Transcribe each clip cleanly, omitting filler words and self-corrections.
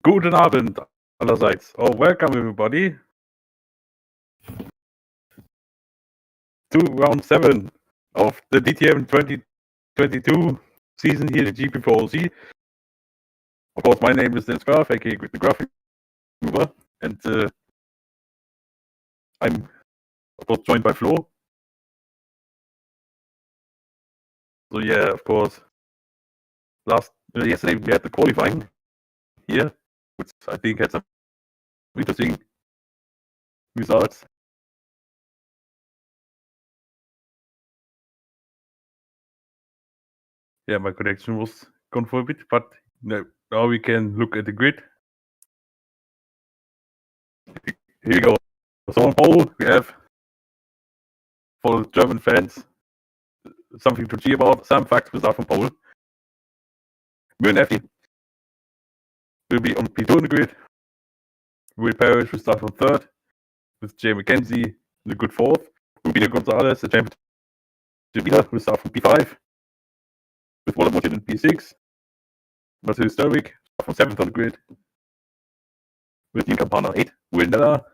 Guten Abend allerseits. Oh, welcome everybody to round 7 of the DTM 2022 season here in GP4 OC. Of course, my name is Dennis Graf, aka Grid Graphic Mover, and I'm of course joined by Flo. So yeah, of course, yesterday we had the qualifying here, which I think had some interesting results. Yeah, my connection was gone for a bit, but now we can look at the grid. Here we go. So on pole we have, for German fans, something to cheer about. Some facts will start from pole. MarioB will be on P2 on the grid. Will Parrish will start from third, with Jay McKenzie in a good fourth. Rubino Gonzalez, the champion leader, will start from P5, with Waller Motin in P6. Marcel Sturwick from seventh on the grid, with Dean Campana 8. Will Nella,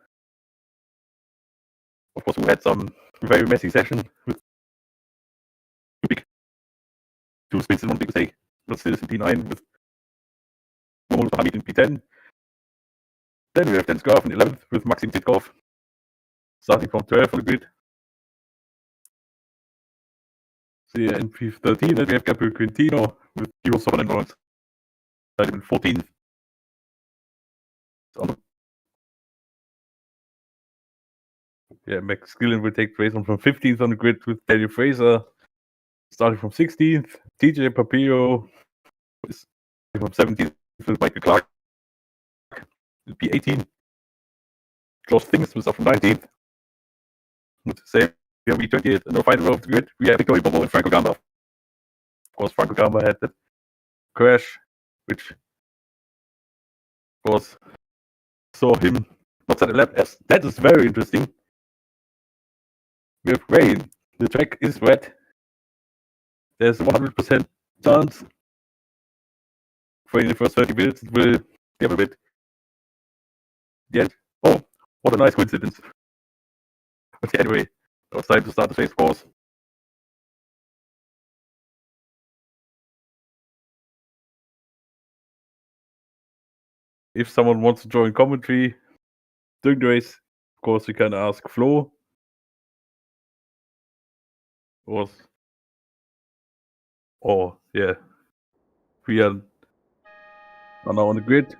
of course, who had some very messy session with two spins and one big mistake, but still is in P9 with Mohamed Hamid in P10. Then we have Dennis Graf in 11th with Maxim Titkov starting from 12th on the grid. So yeah, in P13 then we have Gabriel Quintino with Hero Sovereign and Lawrence in 14th. Yeah, Max Gillen will take place from 15th on the grid with Daniel Fraser starting from 16th. TJ Papillo is from 17th with Michael Clark P18. Josh Things will start from 19th. With same V28 and the final row of the grid, we have Victory Bobo and Franco Gamba. Of course, Franco Gamba had that crash, which was saw him not set a lap. As that is very interesting. We have rain. The track is wet. There's 100% chance for in the first 30 minutes it will give a bit. The end. Oh, what a nice coincidence. But anyway, it was time to start the race course. If someone wants to join commentary during the race, of course, you can ask Flo. Or yeah, we are now on the grid.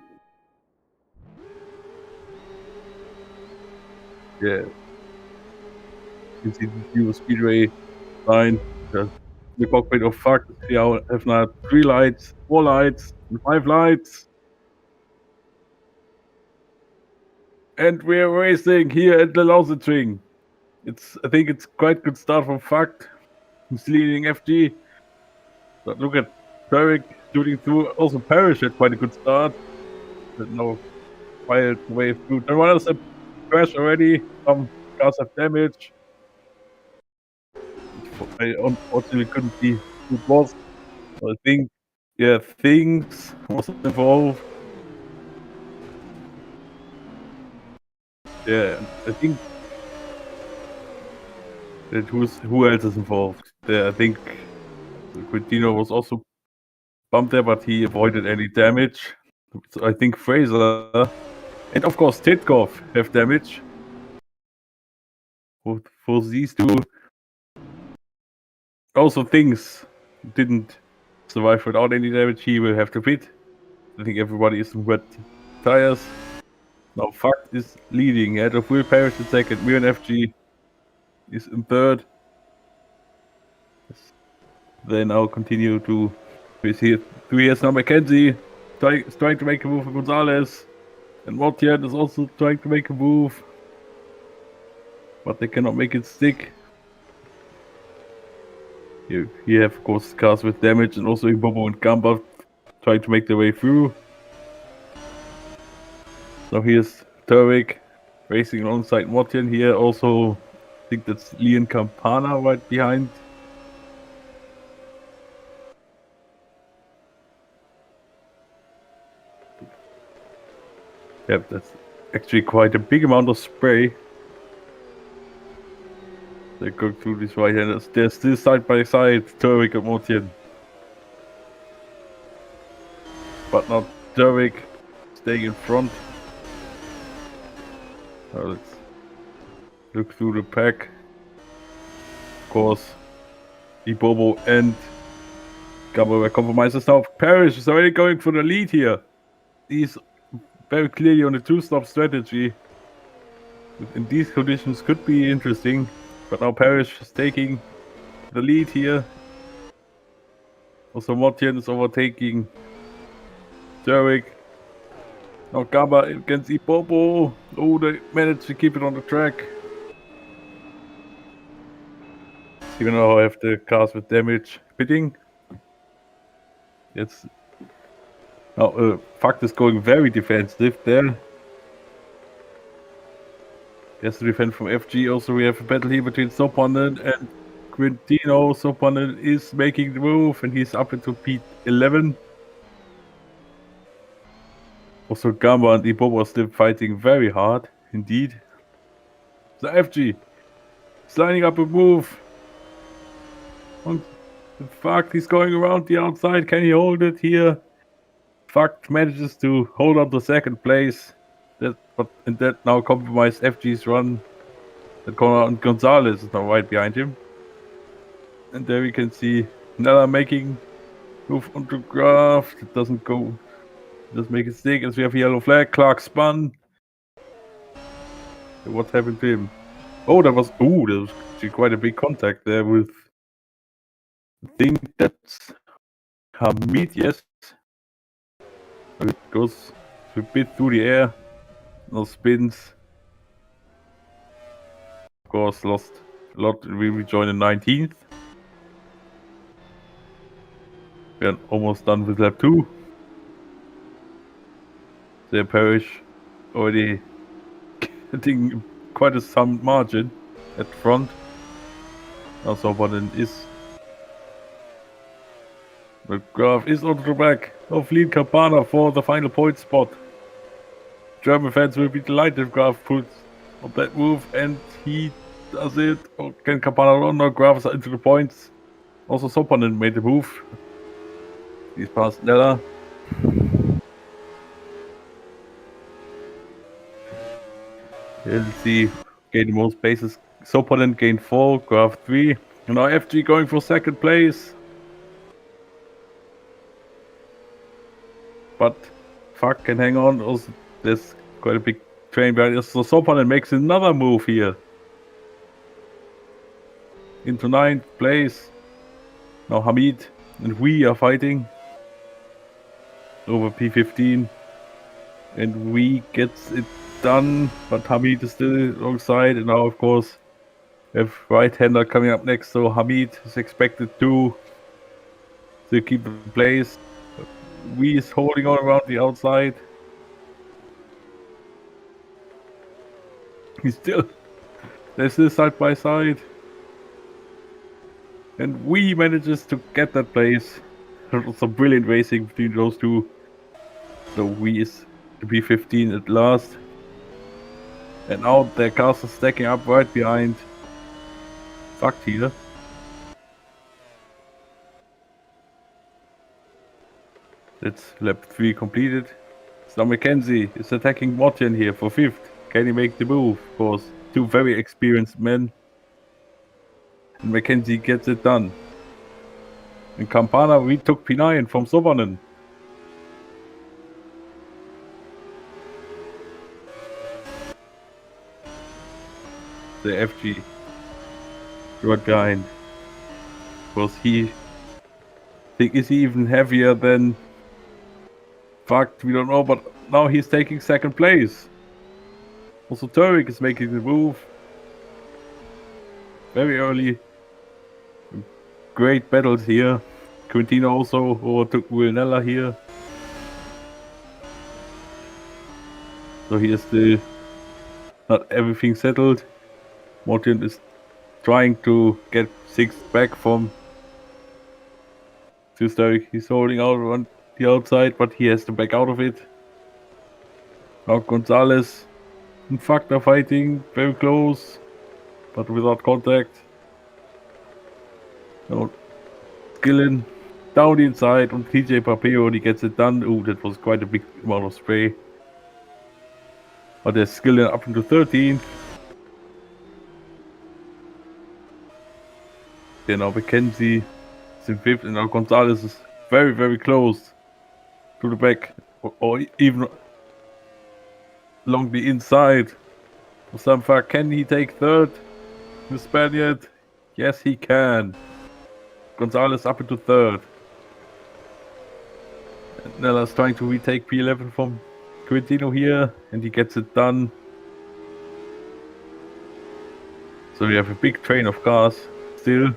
Yeah, you see the Euro Speedway line. The cockpit of FAC. We have now 3 lights, 4 lights, and 5 lights. And we're racing here at the Lausitzring. I think it's quite good start from FAC. Who's leading FG. But look at Derek shooting through. Also Parrish had quite a good start. But no fired way through. Then one else have crashed already. Some cars have damage. I unfortunately couldn't see who it was. I think, yeah, Things was involved. Yeah, I think that who else is involved? I think Quintino was also bumped there, but he avoided any damage. So I think Fraser and of course Titkov have damage. For these two. Also Things didn't survive without any damage. He will have to pit. I think everybody is in wet tires. Now FAC is leading. Ahead of Will Parrish in second. Mir and FG is in third. They now continue to see 3 years now. McKenzie trying to make a move for Gonzalez. And Mortian is also trying to make a move. But they cannot make it stick. You have, of course, cars with damage, and also Bobo and Gamba trying to make their way through. So here's Turwick racing alongside Mortian here. Also, I think that's Leon Campana right behind. Yep, that's actually quite a big amount of spray. They go through these right-handers. They're still side by side, Turvik and Mortian. But not Turvik staying in front. Let's look through the pack. Of course, Ibobo and Gabo were compromises. Now Parrish is already going for the lead here. He's very clearly on a two-stop strategy. In these conditions could be interesting. But now Parrish is taking the lead here. Also Mortian is overtaking Turvik. Now Gaba against Ibobo. Oh, they managed to keep it on the track. Even though I have the cars with damage pitting. It's now Fact is going very defensive there. Yes, the defense from FG. Also, we have a battle here between Sopanen and Quintino. Sopanen is making the move and he's up into P11. Also, Gamba and Ibobo are still fighting very hard indeed. So FG is lining up a move. And Fact, he's going around the outside. Can he hold it here? Fact manages to hold on to second place. That now compromised FG's run. And Gonzalez is now right behind him. And there we can see Nella making move onto Graf. It doesn't go. It doesn't make a stick as we have a yellow flag. Clark spun. What happened to him? Oh, there was actually quite a big contact there with. I think that's Hamid, yes. It goes a bit through the air. No spins. Of course, lost a lot. We rejoined in 19th. We're almost done with lap 2. There, Parrish already getting quite a some margin at front. Also, Sopanen is. The Graf is on the back of Lead Campana for the final point spot. German fans will be delighted if Graf puts on that move, and he does it. Or can Campana run? No, Graf is into the points. Also, Sopanen made the move. He's past Nella. Let's see. Gain the most places. Sopanen gained 4, Graf 3. And now FG going for second place. But Fuck can hang on. Also, there's quite a big train behind us. So Sopanen makes another move here. Into 9th place. Now Hamid and we are fighting over P15. And we gets it done. But Hamid is still alongside. And now, of course, we have right-hander coming up next. So Hamid is expected to keep the place. We is holding on around the outside. They're still side by side. And we manages to get that place. Some brilliant racing between those two. So we is to be 15 at last. And now their cars are stacking up right behind Fact here. That's lap 3 completed. So Mackenzie is attacking Mortian here for 5th. Can he make the move? Of course, 2 very experienced men. And Mackenzie gets it done. In Campana, we took P9 from Sopanen. The FG right behind. Was he? Is he even heavier than? Fuck, we don't know. But now he's taking second place. Also, Turvik is making the move. Very early. Great battles here. Quintino also overtook Villanella here. So he is still not everything settled. Mortian is trying to get 6th back from Turvik. He's holding out on the outside, but he has to back out of it. Now Gonzalez and Factor fighting very close, but without contact. Now Skillen down the inside on TJ Papeo, he gets it done. Ooh, that was quite a big amount of spray. But there's Skillen up into 13th. Then now McKenzie is in 5th, and now Gonzalez is very, very close to the back, or even along the inside. For some fact, can he take 3rd? The Spaniard? Yes, he can. Gonzalez up into 3rd. And Nella's trying to retake P11 from Quintino here, and he gets it done. So we have a big train of cars still.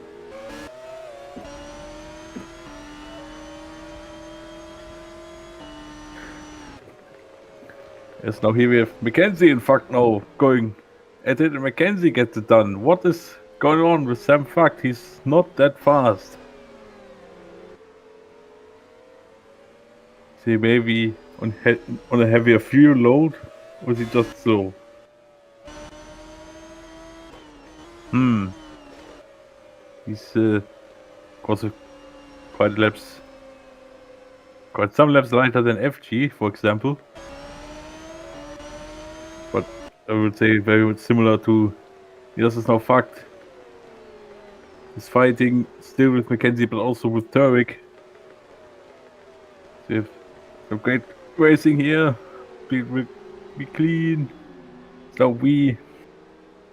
Yes, now here we have McKenzie in fact now going at it, and McKenzie gets it done. What is going on with Sam Fuck? He's not that fast. Is he maybe on a heavier fuel load, or is he just slow? He's also quite some laps lighter than FG, for example. But I would say very much similar to. This is now fucked. He's fighting still with McKenzie, but also with Turvik. So you have some great racing here. Be clean. So we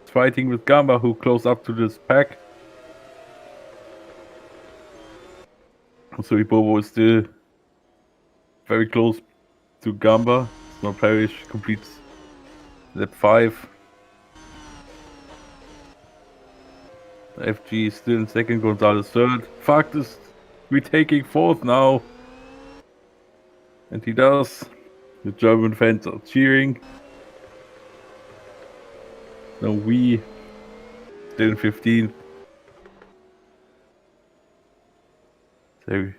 fighting with Gamba, who close up to this pack. So Ibobo is still very close to Gamba. Now Parrish completes lap 5. FG is still in 2nd, Gonzalez 3rd. Fuck is retaking 4th now. And he does. The German fans are cheering. Now we still in 15th. So we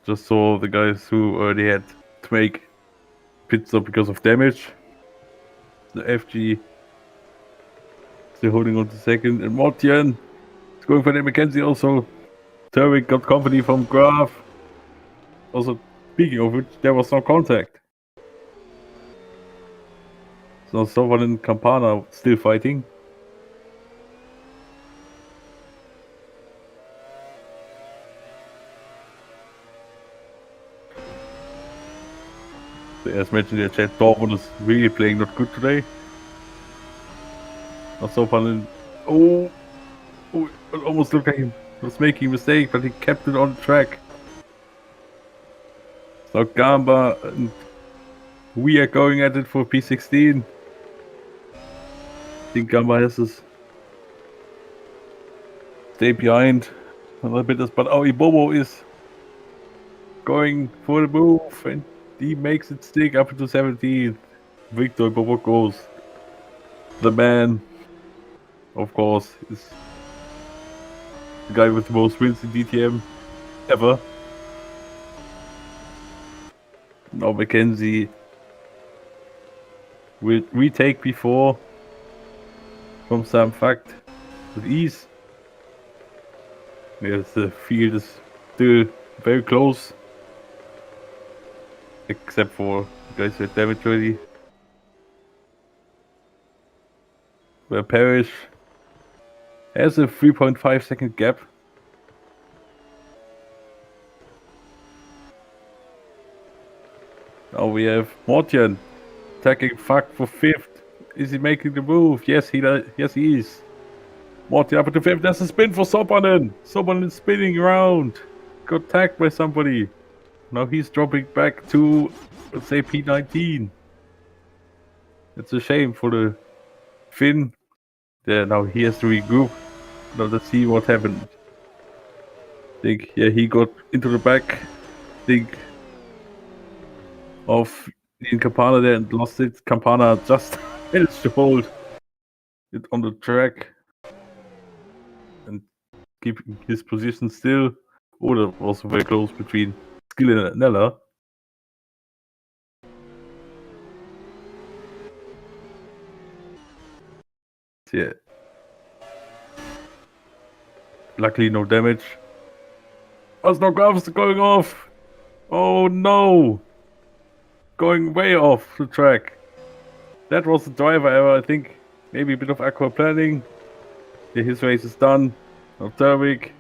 just saw the guys who already had to make pit stop because of damage. The FG still holding on to 2nd, and Mortian is going for the McKenzie also. Turvik got company from Graf. Also, speaking of which, there was no contact. So someone in Campana still fighting. So as mentioned in the chat, Dortmund is really playing not good today. Not so fun in... Oh, it almost looked like he was making a mistake, but he kept it on track. So Gamba and we are going at it for P16. I think Gamba has to stay behind a little bit, but Ibobo is going for the move, and he makes it stick up to 17th. Victor Ibobo goes. The man, of course, is the guy with the most wins in DTM ever. Now McKenzie will retake P4 from Sam Fact with ease. Yes, the field is still very close, except for the guys with damage already. Where Parrish has a 3.5 second gap. Now we have Mortian attacking Fuck for 5th. Is he making the move? Yes, he does. Yes, he is. Mortian up into 5th. There's a spin for Sopanen. Sopanen spinning around. Got tagged by somebody. Now he's dropping back to, let's say, P19. It's a shame for the Finn. Yeah, now he has to regroup. Now let's see what happened. I think, yeah, he got into the back. I think of in Campana there and lost it. Campana just managed to hold it on the track and keeping his position still. Oh, that was very close between Skillen and Nella. Yeah. Luckily, no damage. There's no gloves going off. Oh no! Going way off the track. That was the driver error, I think. Maybe a bit of aquaplaning. Yeah, his race is done. No Turvik.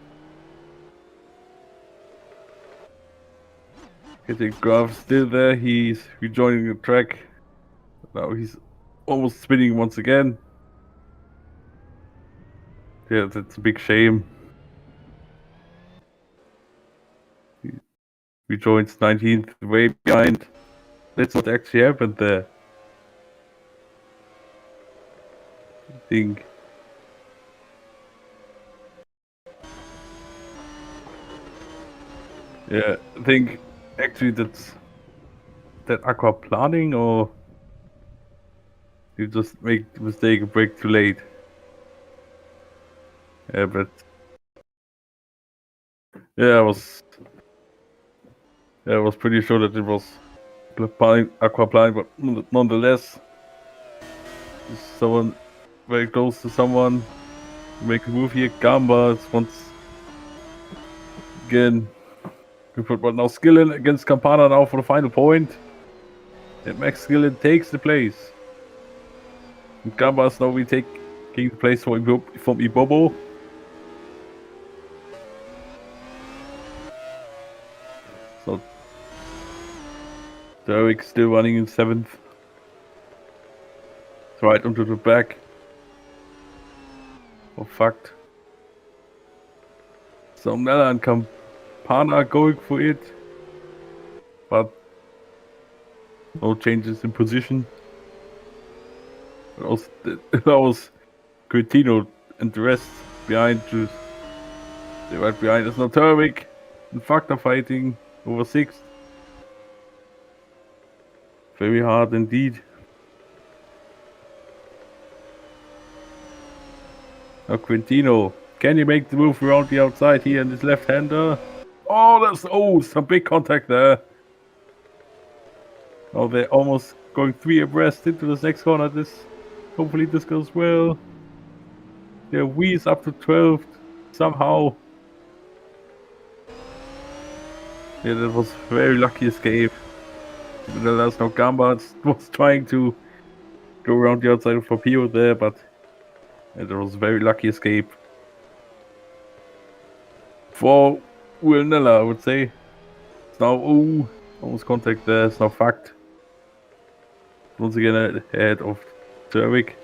Getting Graf still there. He's rejoining the track. Now he's almost spinning once again. Yeah, that's a big shame. He rejoins 19th, way behind. That's what actually happened there. I think. Yeah, I think actually that's that aquaplaning, or you just make the mistake and brake too late. Yeah, but yeah, I was pretty sure that it was aquaplaning, but nonetheless, someone very close to someone make a move here. Gamba once again. We put now Skillen against Campana now for the final point. And Max Skillen takes the place. And Gambas now taking the place from Ibobo. So Derek still running in 7th. Right onto the back. Oh fucked. So Nella and Campana going for it. But no changes in position. That was Quintino and the rest behind. They're right behind. There's no Turvik and Factor fighting over 6th. Very hard indeed. Now Quintino, can he make the move around the outside here in his left-hander? Oh, some big contact there. Oh, they're almost going 3 abreast into this next corner. Hopefully this goes well. Yeah, Wee is up to 12th somehow. Yeah, that was a very lucky escape. There's no Gamba was trying to go around the outside of Papio there, but it was a very lucky escape. For Wilnella, I would say. It's now, almost contact there, it's now fucked. Once again ahead of Turvik.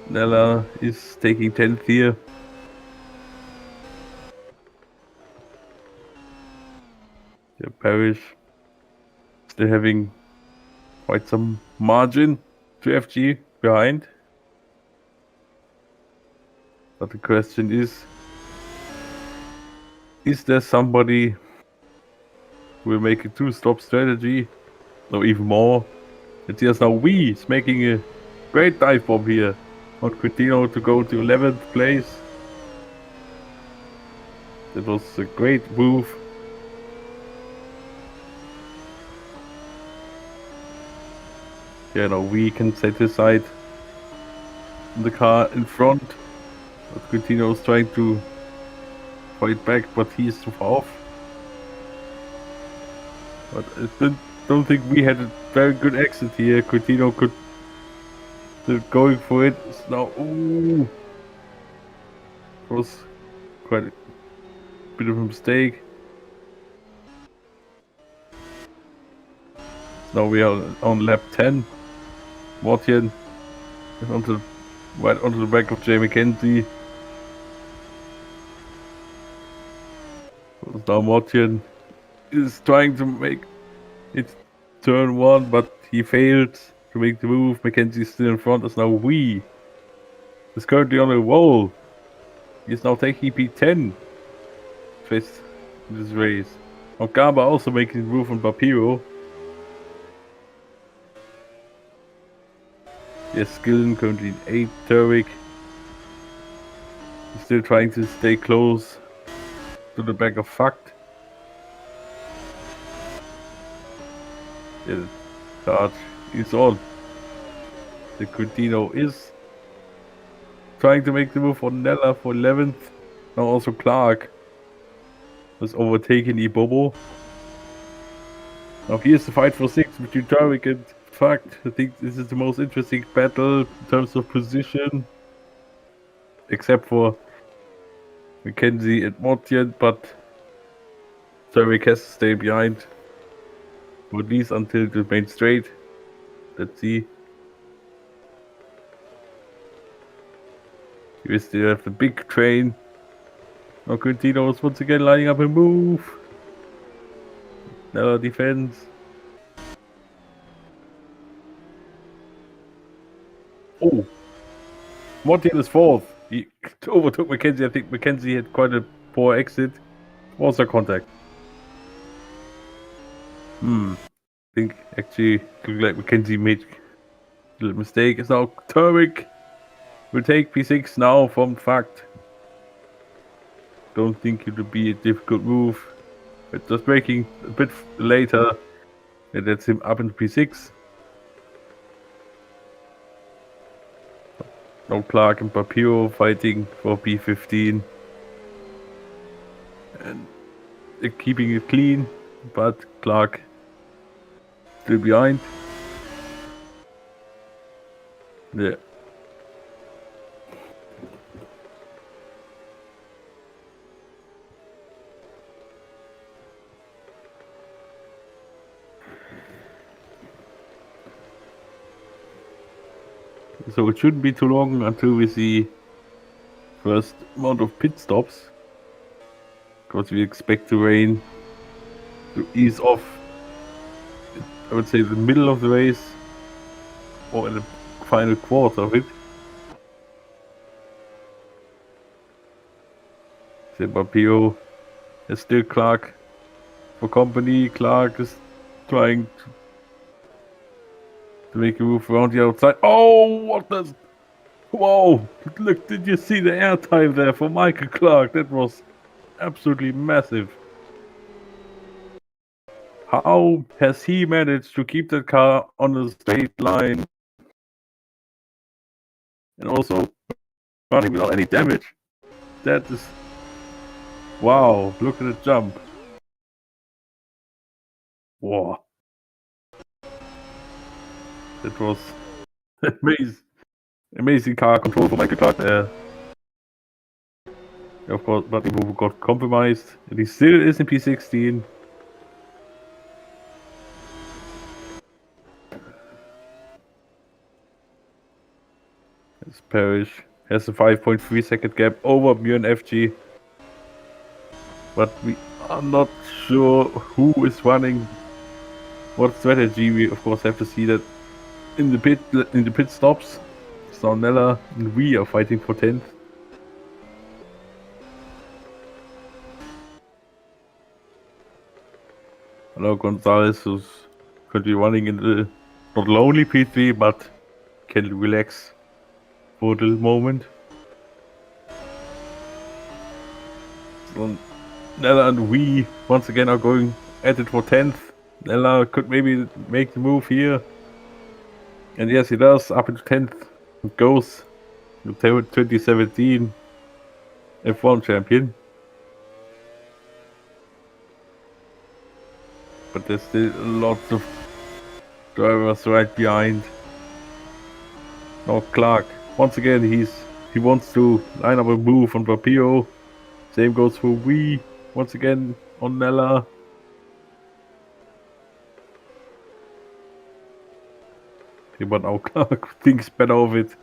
Nella is taking 10th here. Yeah, Parrish still having quite some margin to FG behind. But the question is there somebody who will make a 2-stop strategy? Or even more? And here's now Wee is making a great dive bomb here on Quintino to go to 11th place. That was a great move. Yeah, now Wee can set his side on the car in front. But Quintino is trying to fight back, but he is too far off. But I don't think we had a very good exit here. Quintino could still going for it. It's now, it was quite a bit of a mistake. Now we are on lap 10. Mortian is right onto the back of Jay McKenzie. Now Mortian is trying to make it turn 1, but he failed to make the move. McKenzie is still in front. There's now Wee. He's currently on a roll. He's now taking P10 face in this race. Okamba also making the move on Papiro. Yes, Skillen currently in 8th. Turvik is still trying to stay close to the back of Fucked. Yeah, the charge is on. The Coutinho is trying to make the move on Nella for 11th. Now also Clark has overtaken Ibobo. Now here's the fight for 6th between Tarek and Fact. I think this is the most interesting battle in terms of position. Except for Mackenzie and Mortian, but Tarek has to stay behind. For at least until the main straight. Let's see. We still have the big train. Now Coutinho is once again lining up a move. Now defense. Oh! Mortian is 4th. He overtook Mackenzie. I think Mackenzie had quite a poor exit. Was there contact? I think actually looked like Mackenzie made a little mistake. It's now Turek will take P6 now from Fact. Don't think it will be a difficult move. But just breaking a bit later. And that's him up into P6. Now Clark and Papiro fighting for P15. And they're keeping it clean. But Clark still behind. Yeah. So it shouldn't be too long until we see first amount of pit stops. Because we expect the rain to ease off, I would say, the middle of the race or in the final quarter of it. Papio is still Clark for company. Clark is trying to make a move around the outside. Oh, what does... Whoa! Look, did you see the airtime there for Michael Clark? That was absolutely massive. How has he managed to keep that car on a straight line and also running without any damage? That is... Wow, look at the jump. Wow. That was amazing car control for Michael Clark there. Of course, but he got compromised. And he still is in P16. As Parrish has a 5.3 second gap over Björn FG. But we are not sure who is running what strategy. We of course have to see that in the pit stops. So Nella and we are fighting for 10th. Hello, Gonzalez, who's currently running in the not lonely P3, but can relax for the moment. So Nella and we once again are going at it for 10th. Nella could maybe make the move here. And yes, he does, up into 10th. It goes to 2017 F1 champion. But there's still lots of drivers right behind. Now Clark, once again, he wants to line up a move on Papio. Same goes for we, once again on Nella. Okay, but now Clark thinks better of it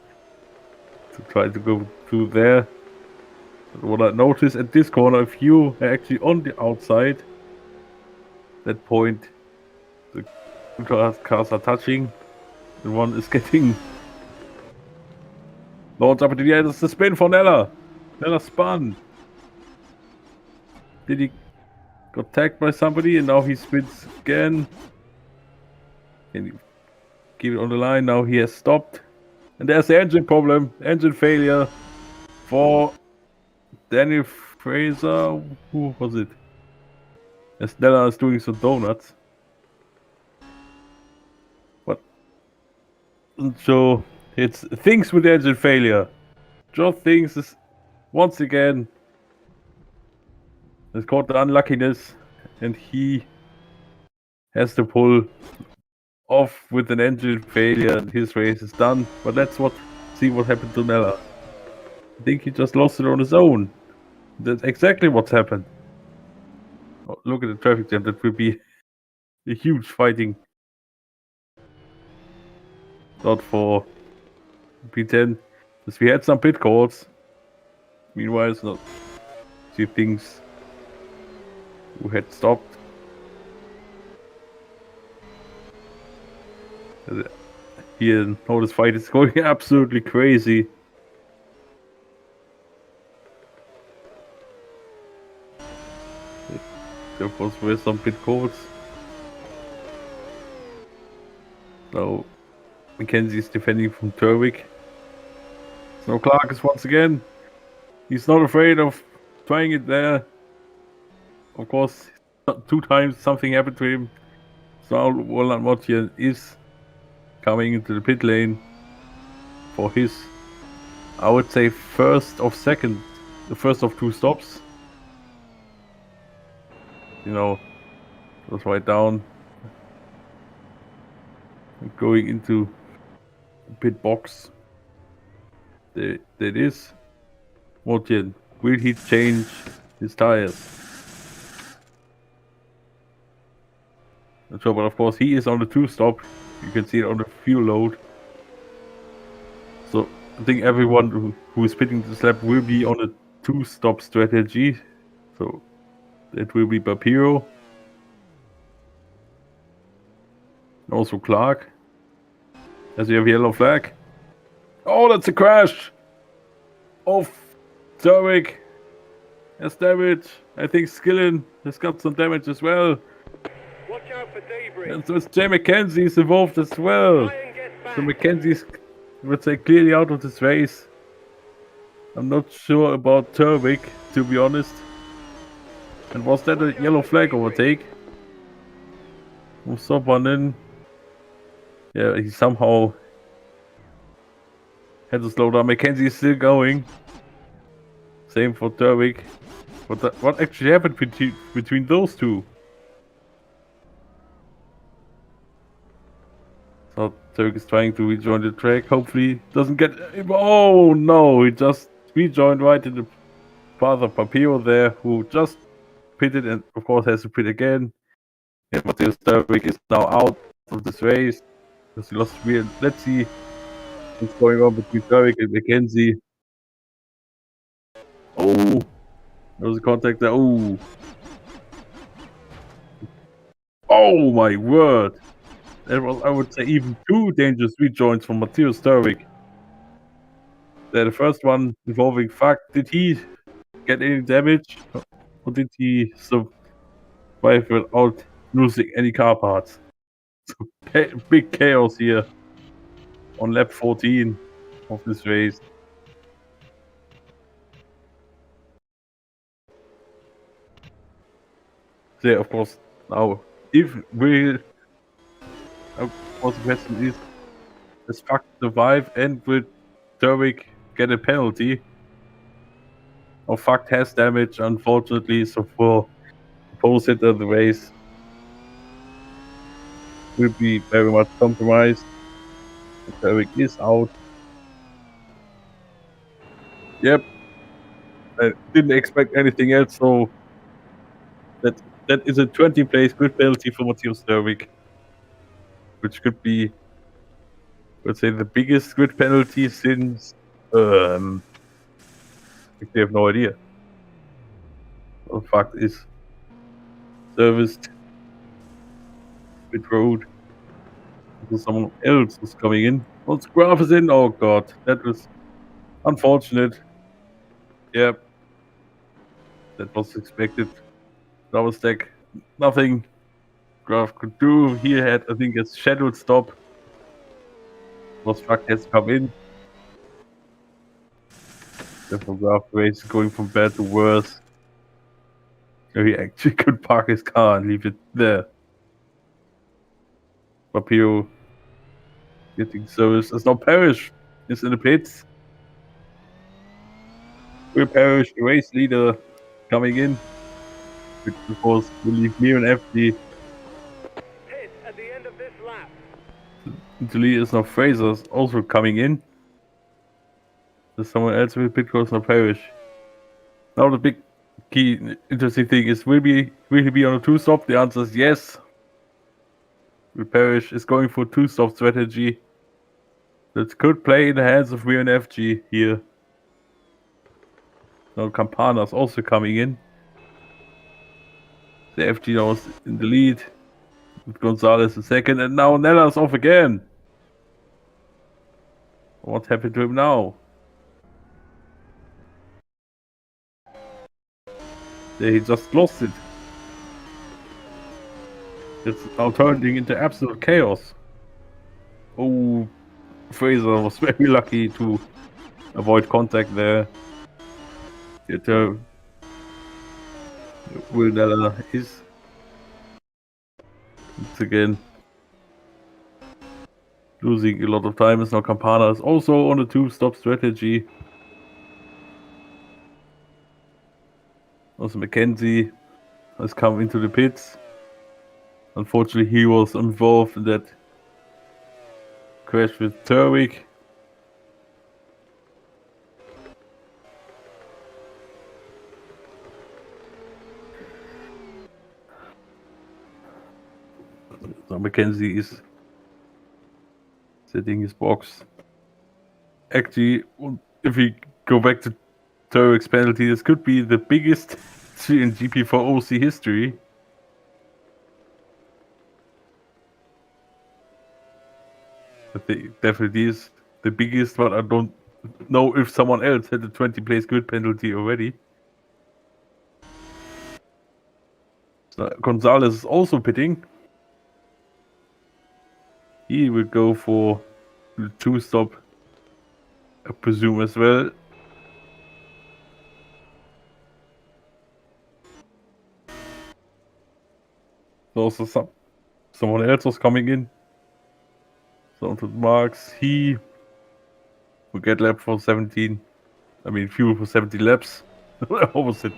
to try to go through there. But what I noticed at this corner, if you are actually on the outside, that point, the cars are touching, and one is getting launched up into the air. That's the spin for Nella. Nella spun. Did he got tagged by somebody, and now he spins again. Can you keep it on the line? Now he has stopped, and there's the engine problem, engine failure for Danny Fraser. Who was it? As Nella is doing some donuts. But so It's things with engine failure. Just things is once again has caught the unluckiness, and he has to pull off with an engine failure, and his race is done. But see what happened to Nella. I think he just lost it on his own. That's exactly what's happened. Oh, look at the traffic jam. That will be a huge fighting dot for P10. Because we had some pit calls. Meanwhile, it's not see things who had stopped. Here, now this fight is going absolutely crazy. Of course, with some pit calls. So, Mackenzie's defending from Turwick. So Clark is once again. He's not afraid of trying it there. Of course, 2 times something happened to him. So now Roland Mottier is coming into the pit lane for his, I would say, the first of 2 stops. You know, goes right down. Going into the pit box. There it is. Mottier, will he change his tires? Not sure, but of course he is on the 2 stop. You can see it on the fuel load. So I think everyone who is pitting this lap will be on a 2-stop strategy. So that will be Papiro. And also Clark. As we have yellow flag. Oh, that's a crash! Of Turwick has damage. I think Skillen has got some damage as well. Watch out for debris. And so Jay Mackenzie is involved as well. So Mackenzie's, I would say, clearly out of this race. I'm not sure about Turwick, to be honest. And was that a yellow flag overtake? We'll stop one in. Yeah, he somehow had to slow down. Mackenzie is still going. Same for Turwick. What actually happened between those two? So Turwick is trying to rejoin the track. Hopefully doesn't get... Oh no, he just rejoined right in the path of Papiro there, who just pitted and of course has to pit again. Yeah, Matthias Turwick is now out of this race because he lost real. Let's see what's going on between Turwick and Mackenzie. Oh, there was a contact there. Oh my word! That was, I would say, even 2 dangerous rejoins from Matthias Turwick. The first one involving Fuck. Did he get any damage? Or did he survive without losing any car parts? So, big chaos here on lap 14 of this race. So, yeah, of course, now, if we... Of course, the question is, does Fuck survive and will Turwick get a penalty? Or Fuck has damage, unfortunately, so for the pole sitter, the race will be very much compromised. Turwick is out. Yep. I didn't expect anything else, so that is a 20-place grid penalty for Matthias Turwick, which could be, let's say, the biggest grid penalty since I have no idea. The fact is serviced pit road. Someone else was coming in. Once Graf is in, oh god, that was unfortunate. Yep. That was expected. Double stack. Nothing Graf could do. He had, I think, a scheduled stop. Was Fuck has come in. Therefore Graf race going from bad to worse. So he actually could park his car and leave it there. Papiro getting service as now Parrish is in the pits. Will Parrish, the race leader, coming in. Which of course will leave me and FG. Pit at the end of this lap. The lead is now Fraser's also coming in. There's someone else with pit goes now Parrish. Now the big key interesting thing is will he be on a 2-stop? The answer is yes. Will Parrish is going for 2-stop strategy. That could play in the hands of Mir and FG here. Now Campana's also coming in. The FG now is in the lead. With Gonzalez in second, and now Nella's off again. What happened to him now? Yeah, he just lost it. It's now turning into absolute chaos. Oh, Fraser was very lucky to avoid contact there. Yet, Will Nella is once again losing a lot of time. As now Campana is also on a 2-stop strategy. Also Mackenzie has come into the pits. Unfortunately, he was involved in that crash with Turwick. So Mackenzie is setting his box. Actually, if we go back to Turwick's penalty, this could be the biggest in GP4 OC history. I think definitely is the biggest, but I don't know if someone else had a 20 place grid penalty already. So Gonzalez is also pitting. He will go for the 2-stop, I presume, as well. Also someone else was coming in. So onto the marks. He will get lap for 17. I mean fuel for 70 laps. Opposite.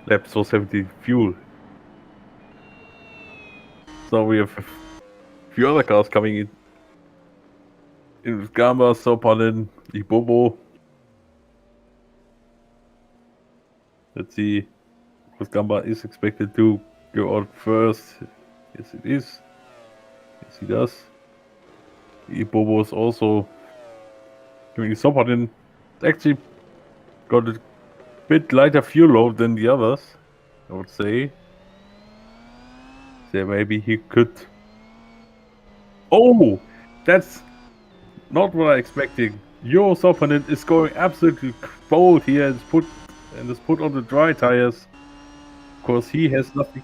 Laps for 70 fuel. So we have a few other cars coming in. In with Gamba, Sopanen, Ibobo. Let's see. Because Gamba is expected to go out first. Yes, it is. Yes, he does. Ibobo is also doing Sopanen. Actually got a bit lighter fuel load than the others, I would say. So maybe he could. Oh, that's not what I expected. Your Sopanen is going absolutely bold here and is put on the dry tires. Of course, he has nothing.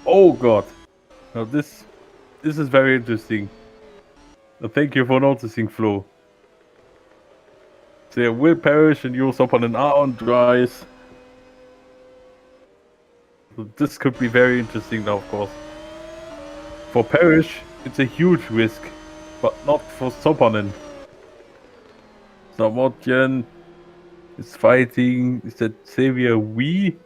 Oh god! Now this is very interesting. Thank you for noticing, Flo. So Will Parrish and Your Sopanen are on dries. So this could be very interesting now, of course. For Parrish, it's a huge risk, but not for Sopanen. So Mortjan is fighting. Is that Xavier Wee?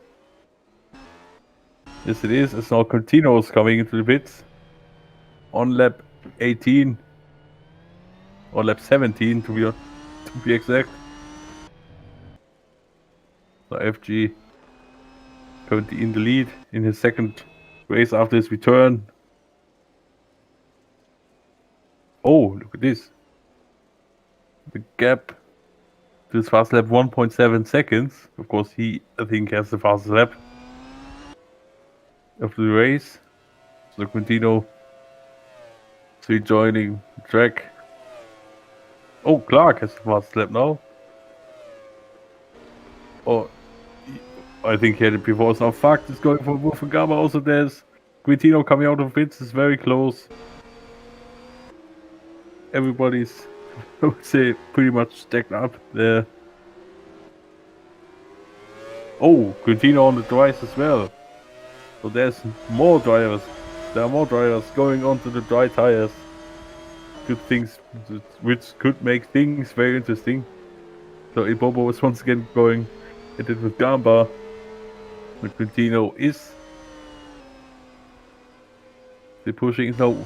Yes, it is. It's now Contino's coming into the pits on lap 18 or lap 17 to be exact. So FG currently in the lead in his second race after his return. Oh, look at this. The gap to his fast lap 1.7 seconds. Of course, I think has the fastest lap of the race. So Quintino is rejoining the track. Oh, Clark has the fastest lap now. Oh, I think he had it before. So now Fakt is going for Wolfengama. Also, there's Quintino coming out of pits. It's very close. Everybody's, I would say, pretty much stacked up there. Oh, Quintino on the dries as well. So there's more drivers. There are more drivers going onto the dry tires. good things, which could make things very interesting. So Ibobo is once again going at it with Gamba. But Quintino is the pushing is now.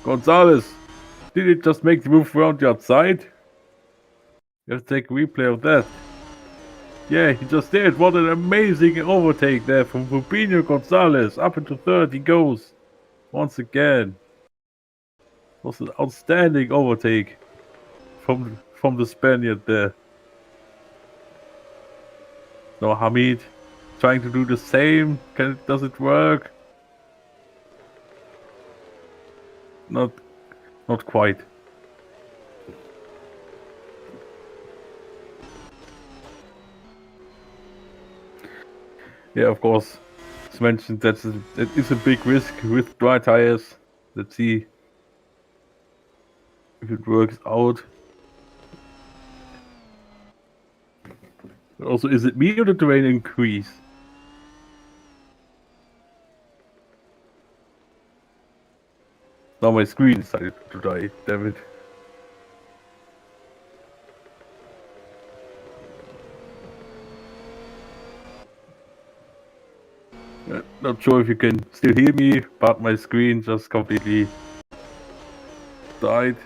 Gonzalez, did it just make the move around the outside? Let's take a replay of that. Yeah, he just did. What an amazing overtake there from Rubinho Gonzalez. Up into third he goes. Once again. It was an outstanding overtake from the Spaniard there. Now Hamid trying to do the same. Does it work? Not quite. Yeah, of course. As mentioned, that is a big risk with dry tires. Let's see if it works out. But also, is it me or the terrain increase? Now my screen decided to die. Damn it. Not sure if you can still hear me, but my screen just completely died.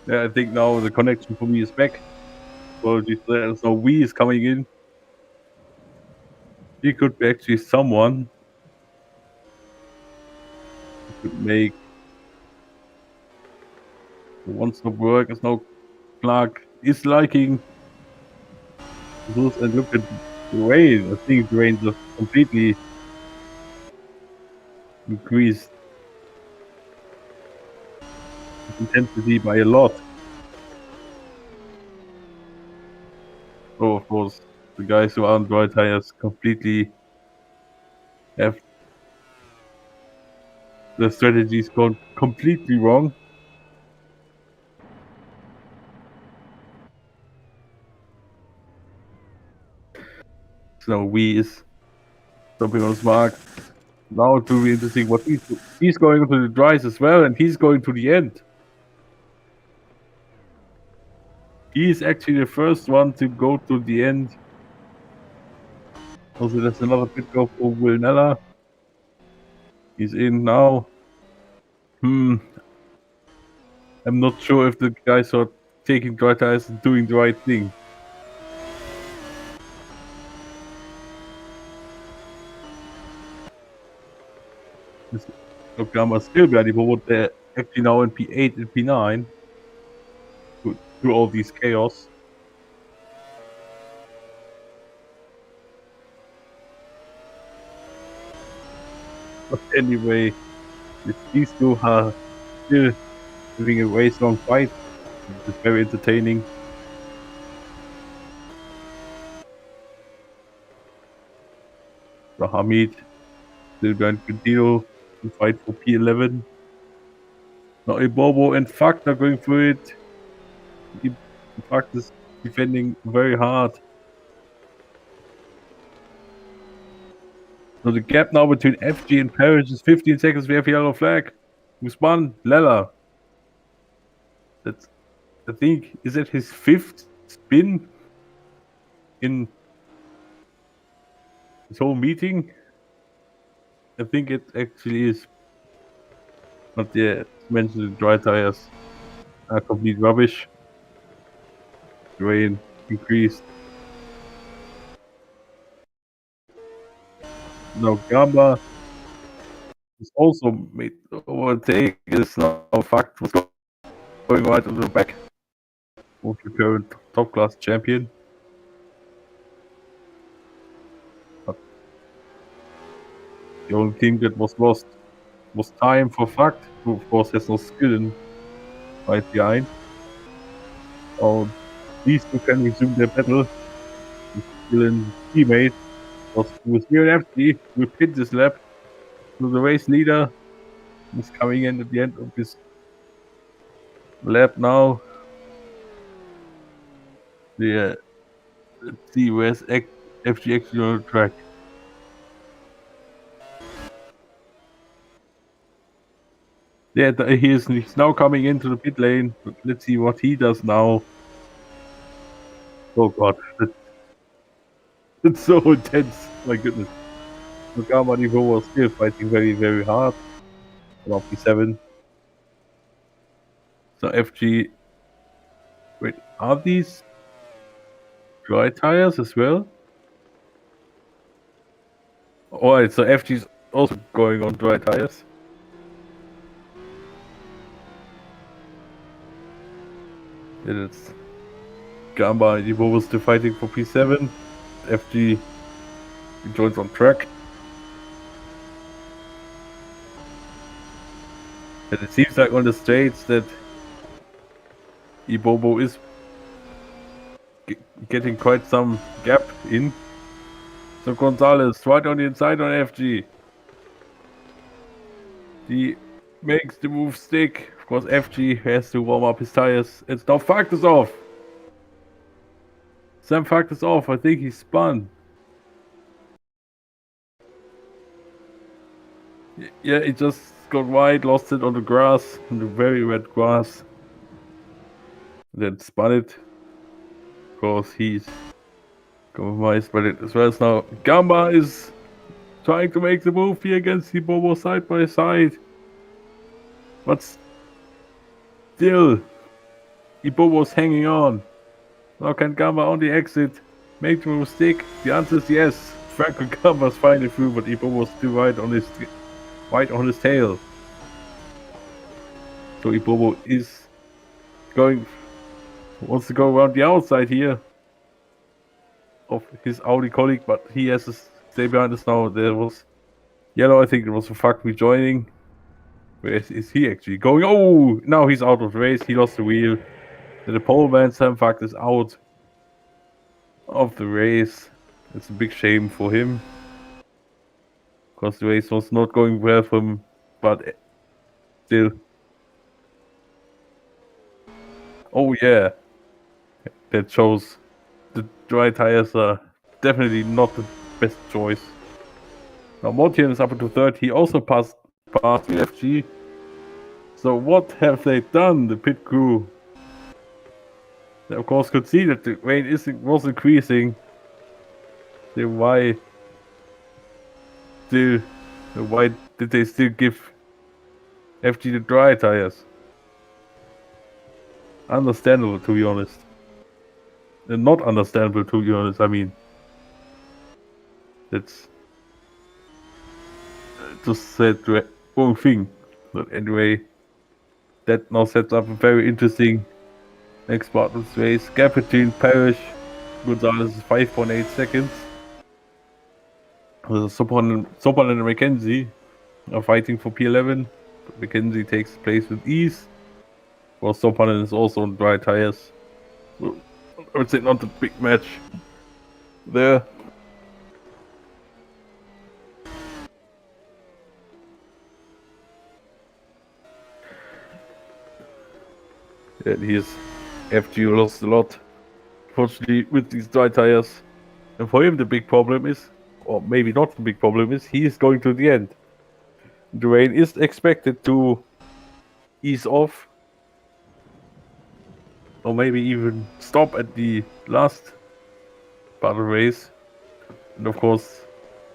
Yeah, I think now the connection for me is back. So there's no Wii is coming in. He could be actually someone who could make the one-stop work. As now Clark is liking this, and look at the rain. I think the rain just completely increased intensity by a lot. So of course the guys who are on dry tires completely have the strategies gone completely wrong. So we is jumping on his mark. Now it will be interesting what he's going to the dries as well, and he's going to the end. He's actually the first one to go to the end. Also, there's another pit go for Wilnella. He's in now. I'm not sure if the guys are taking dry tires and doing the right thing. Okama still behind him, but they're actually now in P8 and P9 through all these chaos. But anyway, these two are still having a race long fight. It's very entertaining. So Hamid still behind Quintino to fight for P11. Now Ibobo and Fakt are going for it. Fakt is defending very hard. So the gap now between FG and Parrish is 15 seconds. We have yellow flag. Who's won? Lella. That's, I think, is that his 5th spin in this whole meeting? I think it actually is. But yeah, mentioned the dry tires are complete rubbish. The rain increased. Now Gamba is also made overtake. Is now Fakt was going right to the back of the current top class champion. But the only thing that was lost was time for Fakt, who of course has no skill in right behind. Oh, these two can resume their battle. Still in teammate. Was with MarioB will pit this lap. So the race leader is coming in at the end of this lap now. Yeah, let's see where's FG actually on the track. Yeah, he's now coming into the pit lane. But let's see what he does now. Oh god, it's so intense. My goodness. Nivo was still fighting very, very hard. On P7. So FG. Wait, are these dry tires as well? Alright, so FG's also going on dry tires. And it's Gamba and Nivo was still fighting for P7. FG joins on track. And it seems like on the straights that Ibobo is getting quite some gap in. So Gonzalez right on the inside on FG. He makes the move stick. Of course, FG has to warm up his tires. It's now Fuck is off. Sam Fuck is off. I think he spun. Yeah, he just got wide, lost it on the grass, on the very wet grass. Then spun it. Of course, he's compromised by it as well. So now Gamba is trying to make the move here against Ibobo side by side. But still, Ibobo's hanging on. Now can Gamba on the exit make the move stick? The answer is yes. Franco Gamba's finally through, but Ibobo's still right on his tail. So Ibobo wants to go around the outside here of his Audi colleague, but he has to stay behind us now. There was yellow, I think it was a Fuck rejoining. Where is he actually going? Oh, now he's out of the race. He lost the wheel. And the pole man Sam Fuck is out of the race. It's a big shame for him. Because the race was not going well for him, but still. Oh yeah. That shows the dry tires are definitely not the best choice. Now Mortian is up into third. He also passed the FG. So what have they done, the pit crew? They of course could see that the rain was increasing. Then why did they still give FG the dry tires? Understandable, to be honest. And not understandable, to be honest. I mean, that's just said the wrong thing. But anyway, that now sets up a very interesting next part of this race. Gap between Parrish and Gonzalez is 5.8 seconds. Sopon and McKenzie are fighting for P11. But McKenzie takes place with ease. While Sopon is also on dry tires. So, I would say not a big match there. And here's FG lost a lot, fortunately, with these dry tires. And for him the big problem is, or maybe not the big problem is, he is going to the end. The rain is expected to ease off. Or maybe even stop at the last part of the race. And of course,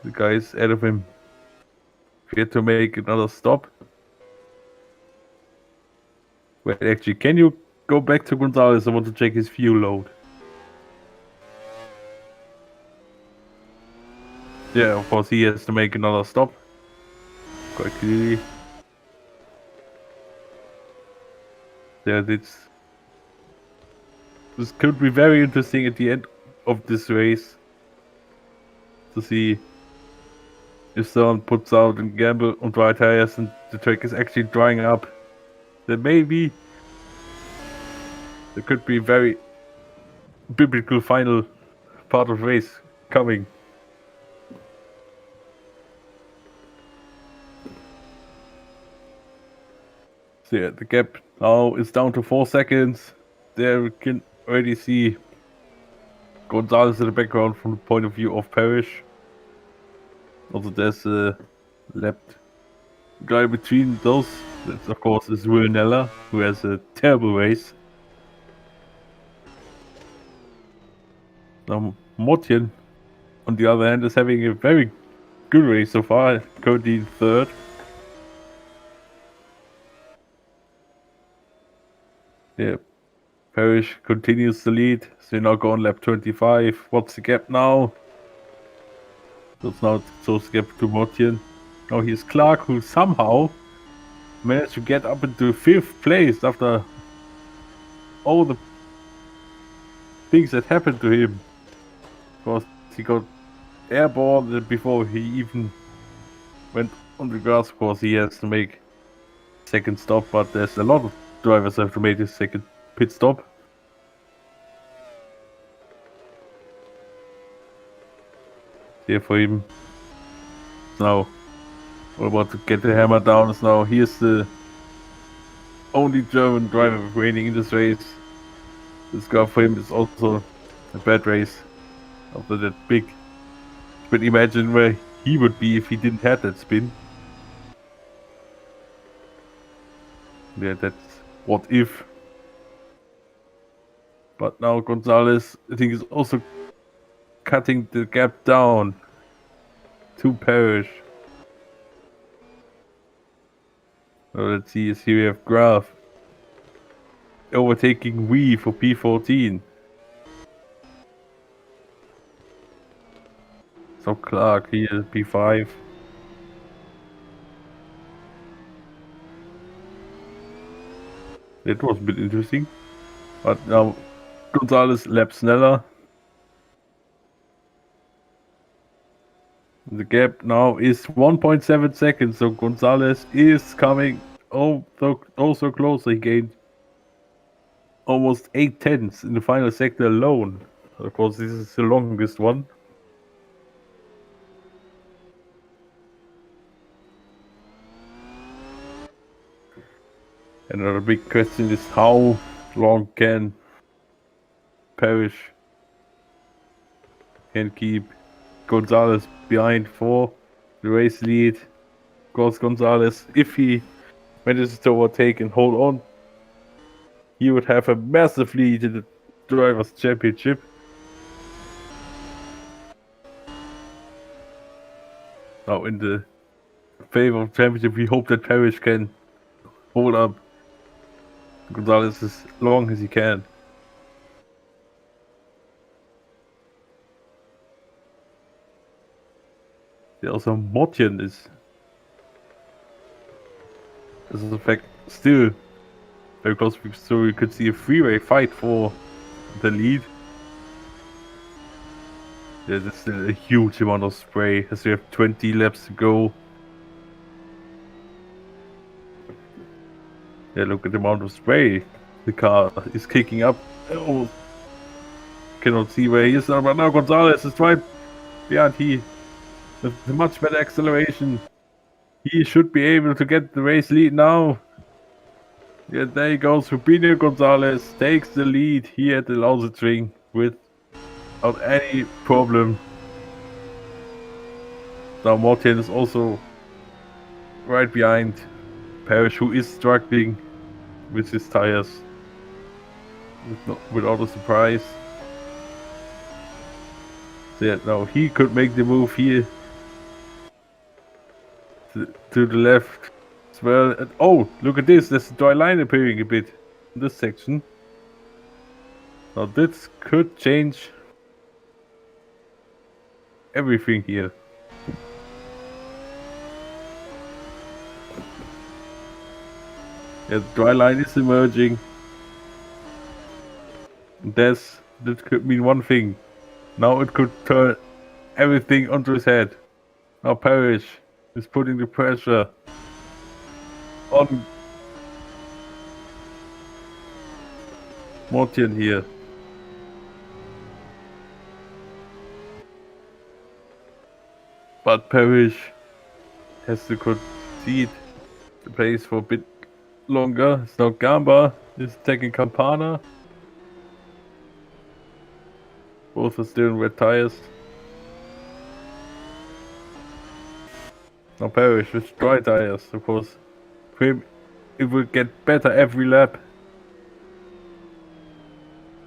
the guys ahead of him fear to make another stop. Wait, actually, can you go back to Gonzalez? I want to check his fuel load. Yeah, of course, he has to make another stop. Quite clearly. Yeah, this could be very interesting at the end of this race. To see if someone puts out and gamble on dry tires and the track is actually drying up. Then maybe There could be very biblical final part of the race coming. So yeah, the gap now is down to 4 seconds. There we can already see Gonzalez in the background from the point of view of Parrish. Also there's a lap guy between those. That of course is Wilnella, who has a terrible race. Now Mortian, on the other hand, is having a very good race so far, currently in third. Yeah, Parrish continues the lead, so now go on lap 25. What's the gap now? So it's now the gap to Mortian. Now here's Clark, who somehow managed to get up into 5th place after all the things that happened to him. Of course, he got airborne before he even went on the grass. Of course, he has to make second stop, but there's a lot of drivers have to make a second pit stop. Here for him. Now, we're about to get the hammer down. Now, here's the only German driver remaining in this race. This car for him is also a bad race after that big. But imagine where he would be if he didn't have that spin. Yeah, that's what if. But now Gonzalez, I think, is also cutting the gap down to Parrish. Now let's see, here we have Graf overtaking Wee for P14. So Clark here is P5. That was a bit interesting. But now Gonzalez laps sneller. The gap now is 1.7 seconds, so Gonzalez is coming also closer. He gained almost 8/10 in the final sector alone. Of course, this is the longest one. Another big question is how long can Parrish keep Gonzalez behind for the race lead. Of course, Gonzalez, if he manages to overtake and hold on, he would have a massive lead in the Drivers' Championship. Now, in the favor of championship, we hope that Parrish can hold up Gonzalez as long as he can. Also, Mortian is in fact still very close, so we could see a three-way fight for the lead. Yeah, there's still a huge amount of spray as we have 20 laps to go. Yeah, look at the amount of spray the car is kicking up. Oh, cannot see where he is now, but now Gonzalez is right behind. He with much better acceleration. He should be able to get the race lead now. Yeah, there he goes. Rubinho Gonzalez takes the lead here at the Lausitzring without any problem. Now Mortian is also right behind Parrish, who is struggling with his tires without a surprise. So yeah, now he could make the move here to the left as well. And oh, look at this, there's a dry line appearing a bit in this section. Now this could change everything here. Yeah, the dry line is emerging. That could mean one thing. Now it could turn everything onto his head. Now Parrish is putting the pressure on Mortian here. But Parrish has to concede the place for a bit longer. So Gamba is taking Campana. Both are still in red tires. Now Parrish with dry tires, of course. For him, it will get better every lap.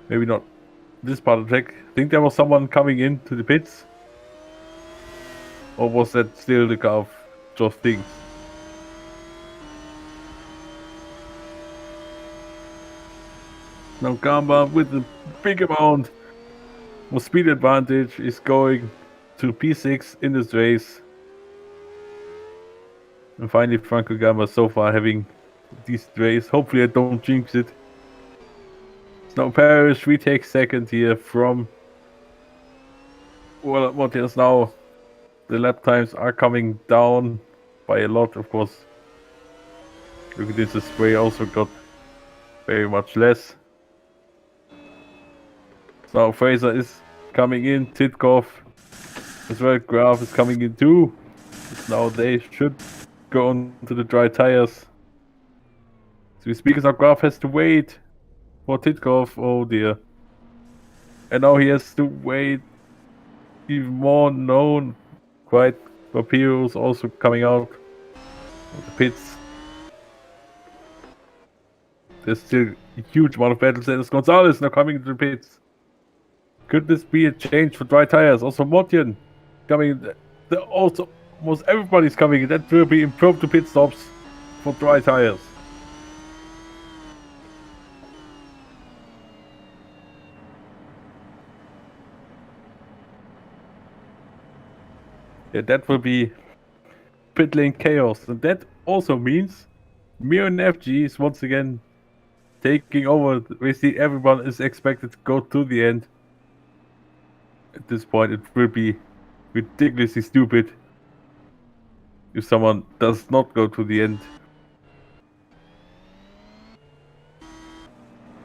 Maybe not this part of the track. I think there was someone coming into the pits. Or was that still the car of Josh Things? Now Gamba with a big amount of speed advantage is going to P6 in this race. And finally Franco Gamba so far having this race. Hopefully I don't jinx it. So now Parrish retakes second here from... Well, what is now... The lap times are coming down by a lot, of course. Look at this, the spray also got very much less. So now Fraser is coming in, Titkov as well, Graf is coming in too. Now they should go on to the dry tires. So speakers now Graf has to wait for Titkov, oh dear. And now he has to wait even more, known. Quite Vapiro's also coming out of the pits. There's still a huge amount of battles. There's Gonzalez now coming to the pits. Could this be a change for dry tires? Also Mortian coming. Also almost everybody's coming. That will be improved to pit stops for dry tires. Yeah, that will be pit lane chaos. And that also means Mir and FG is once again taking over. Basically everyone is expected to go to the end. At this point it will be ridiculously stupid if someone does not go to the end.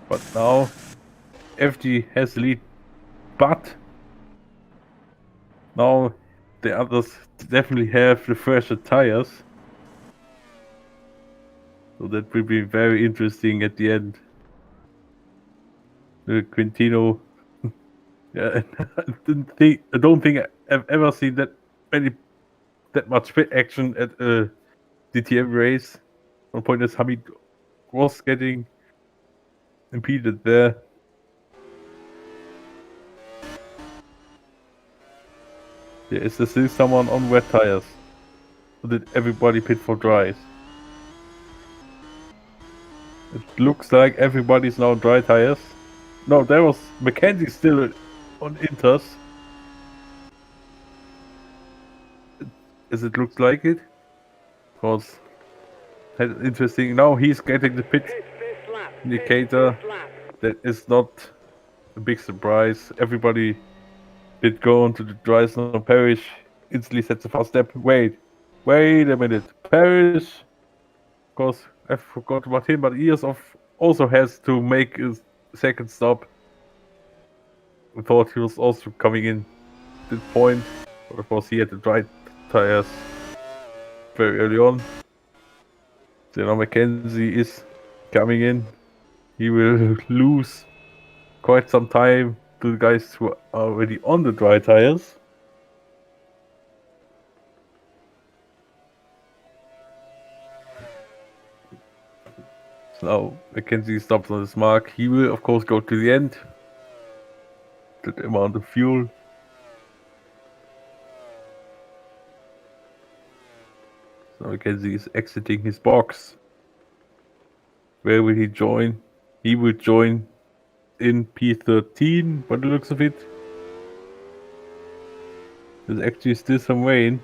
But now FG has the lead, but now the others definitely have the fresher tires. So that will be very interesting at the end. The Quintino. Yeah, I don't think I've ever seen that much pit action at a DTM race. One point is Hamid was getting impeded there. Yeah, is there still someone on wet tires? Or did everybody pit for dries? It looks like everybody's now on dry tires. No, there was Mackenzie still on inters. As it looks like it. Because interesting. Now he's getting the pit indicator. That is not a big surprise. Everybody did go onto the dries. Now Parrish instantly sets a fast step. Wait a minute. Parrish, of course, I forgot about him, but Earsov also has to make a second stop. I thought he was also coming in at this point, but of course he had the dry tires very early on. So now Mackenzie is coming in. He will lose quite some time to the guys who are already on the dry tires. So now Mackenzie stops on his mark. He will of course go to the end. That amount of fuel. So Mackenzie is exiting his box. Where will he join? He will join in P13 by the looks of it. There's actually still some rain.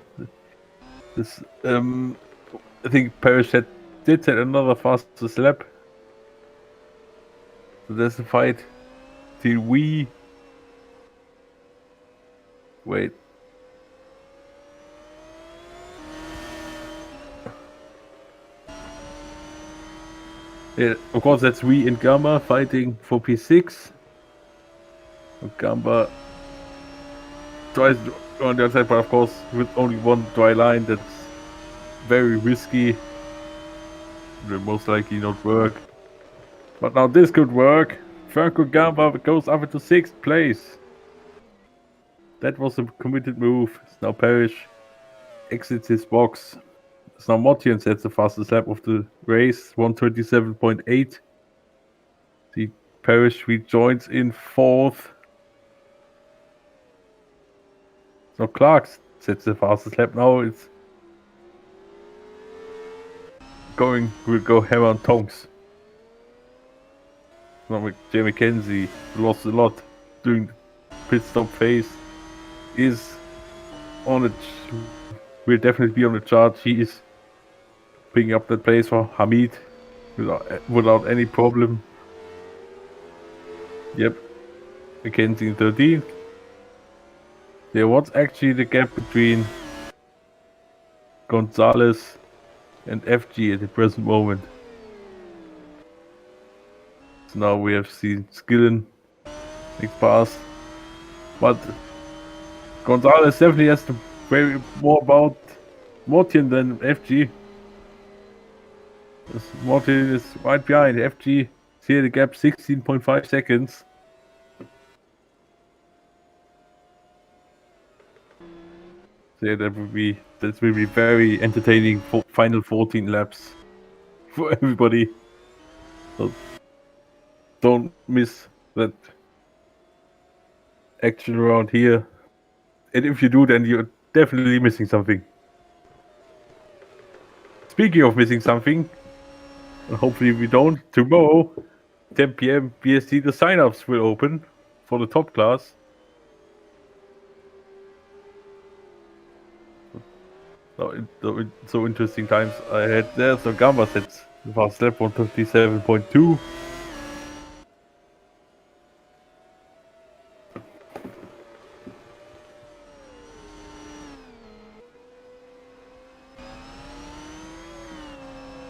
This, I think Parrish did set another fastest lap. So there's a fight till we... Wait. Yeah, of course, that's we and Gamba fighting for P6. And Gamba tries on the other side, but of course, with only one dry line, that's very risky. Will most likely not work. But now this could work. Franco Gamba goes up into 6th place. That was a committed move. Now Parrish exits his box. So now Motian sets the fastest lap of the race, 127.8. The Parrish rejoins in 4th. So Clark sets the fastest lap. Now it's we'll go hammer on tongs. Now Jay McKenzie, who lost a lot during the pit stop phase, is on it. Will definitely be on the chart. He is picking up that place for Hamid without any problem. Yep, McKenzie in 13th. Yeah, what's actually the gap between Gonzalez and FG at the present moment? So now we have seen Skillen next pass, but Gonzalez definitely has to worry more about Mortian than FG. Mortian is right behind. FG is here the gap 16.5 seconds. So yeah, that will be very entertaining for final 14 laps for everybody. So don't miss that action around here. And if you do, then you're definitely missing something. Speaking of missing something, hopefully we don't, tomorrow, 10 PM BST, the sign-ups will open for the top class. So interesting times ahead there. So Gamba sets the fast lap 157.2.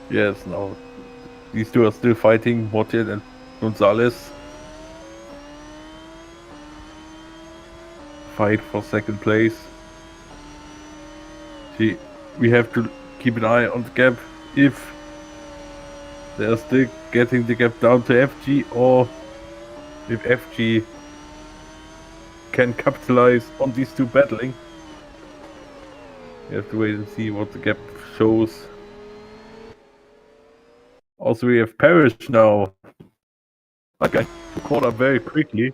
Yes, now these two are still fighting, Mortian and Gonzalez. Fight for second place. See, we have to keep an eye on the gap if they are still getting the gap down to FG, or if FG can capitalize on these two battling. We have to wait and see what the gap shows. Also, we have Parrish now. That guy caught up very quickly.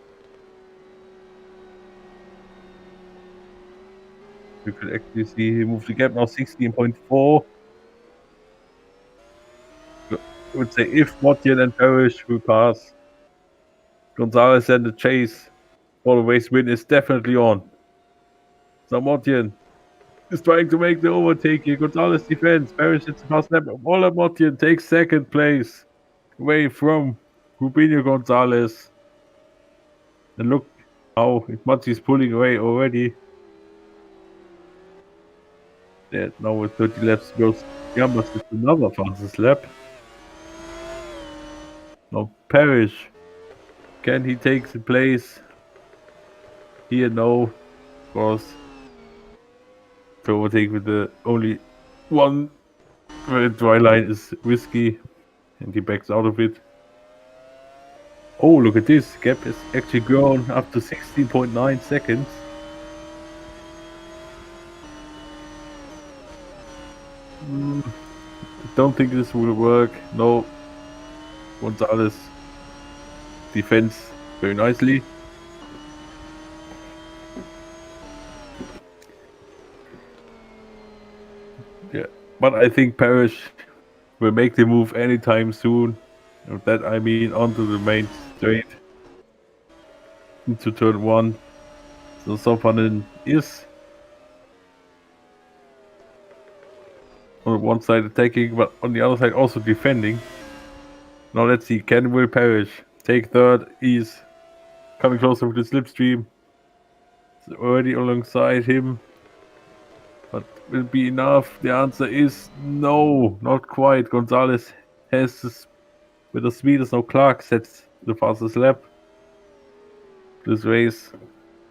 You could actually see he moved the gap now 16.4. I would say if Mortian and Parrish will pass, Gonzalez and the chase for the race win is definitely on. So Mortian is trying to make the overtake here. Gonzalez defends. Parrish hits the fast lap. Ola Mortian takes second place away from Rubinho Gonzalez. And look how much he's pulling away already. Yeah, now with 30 laps goes Gambas with another fastest lap. Now Parrish. Can he take the place? Here, no. Of course. To overtake with the only one dry line is risky. And he backs out of it. Oh, look at this. Gap has actually grown up to 16.9 seconds. I don't think this will work. No. Gonzalez defends very nicely. Yeah, but I think Parrish will make the move anytime soon. With that I mean onto the main straight into turn 1. So Sopanen is on one side attacking, but on the other side also defending. Now let's see, will Parrish take third? He's coming closer with the slipstream. It's already alongside him. But will it be enough? The answer is no, not quite. Gonzalez has with the speed as no Clark sets the fastest lap. This race,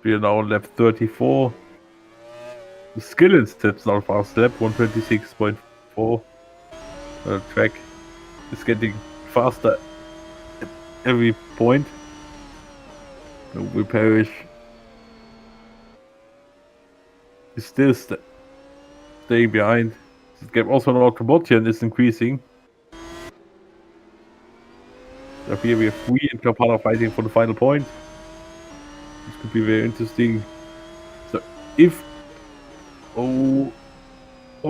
we are now on lap 34. The Skillen sets now fast lap 126.4. The track is getting faster at every point. No, we perish. Is still staying behind. This gap also now to Motian is increasing. So here we have Wee and Kapana fighting for the final point. This could be very interesting. So if... Oh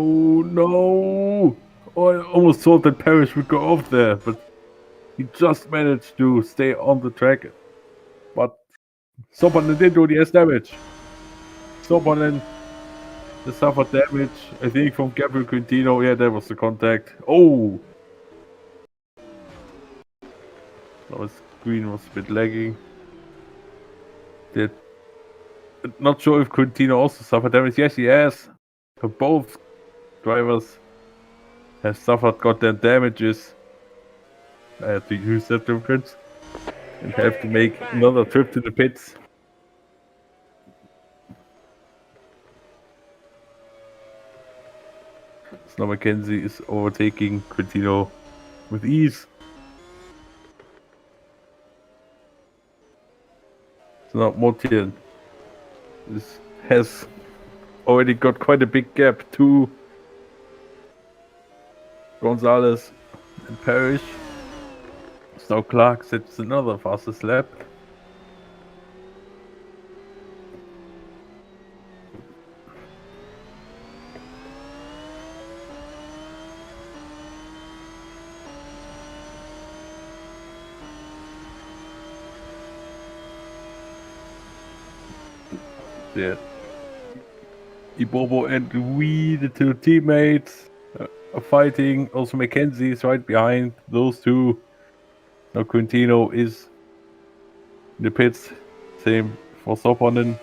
no! Oh, I almost thought that Parrish would go off there, but he just managed to stay on the track. But Sopanen did do the S damage. Sopanen suffered damage, I think, from Gabriel Quintino. Yeah, that was the contact. Oh! Our screen was a bit lagging. Not sure if Quintino also suffered damage. Yes, he has. So both drivers have suffered goddamn damages. I have to use that difference and have to make another trip to the pits. So now McKenzie is overtaking Quintino with ease. So now Motian has already got quite a big gap to Gonzalez and Parrish. So now Clark sets another fastest lap. Yeah. Ibobo and Louis, the two teammates, are fighting. Also McKenzie is right behind those two. Now Quintino is in the pits. Same for Sopanen.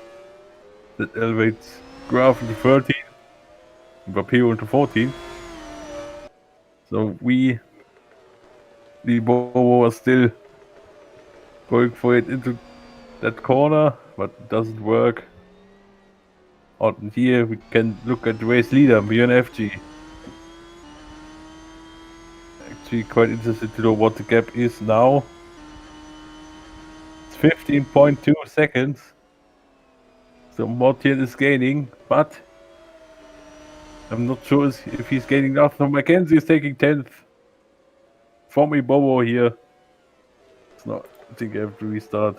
That elevates Graf into 13. Vapiro into 14. So the Bobo are still going for it into that corner, but it doesn't work. Out here we can look at the race leader, BNFG. Actually quite interested to know what the gap is now. It's 15.2 seconds. So Mortian is gaining, but I'm not sure if he's gaining enough. So McKenzie is taking 10th from Ibobo here. It's not, I think I have to restart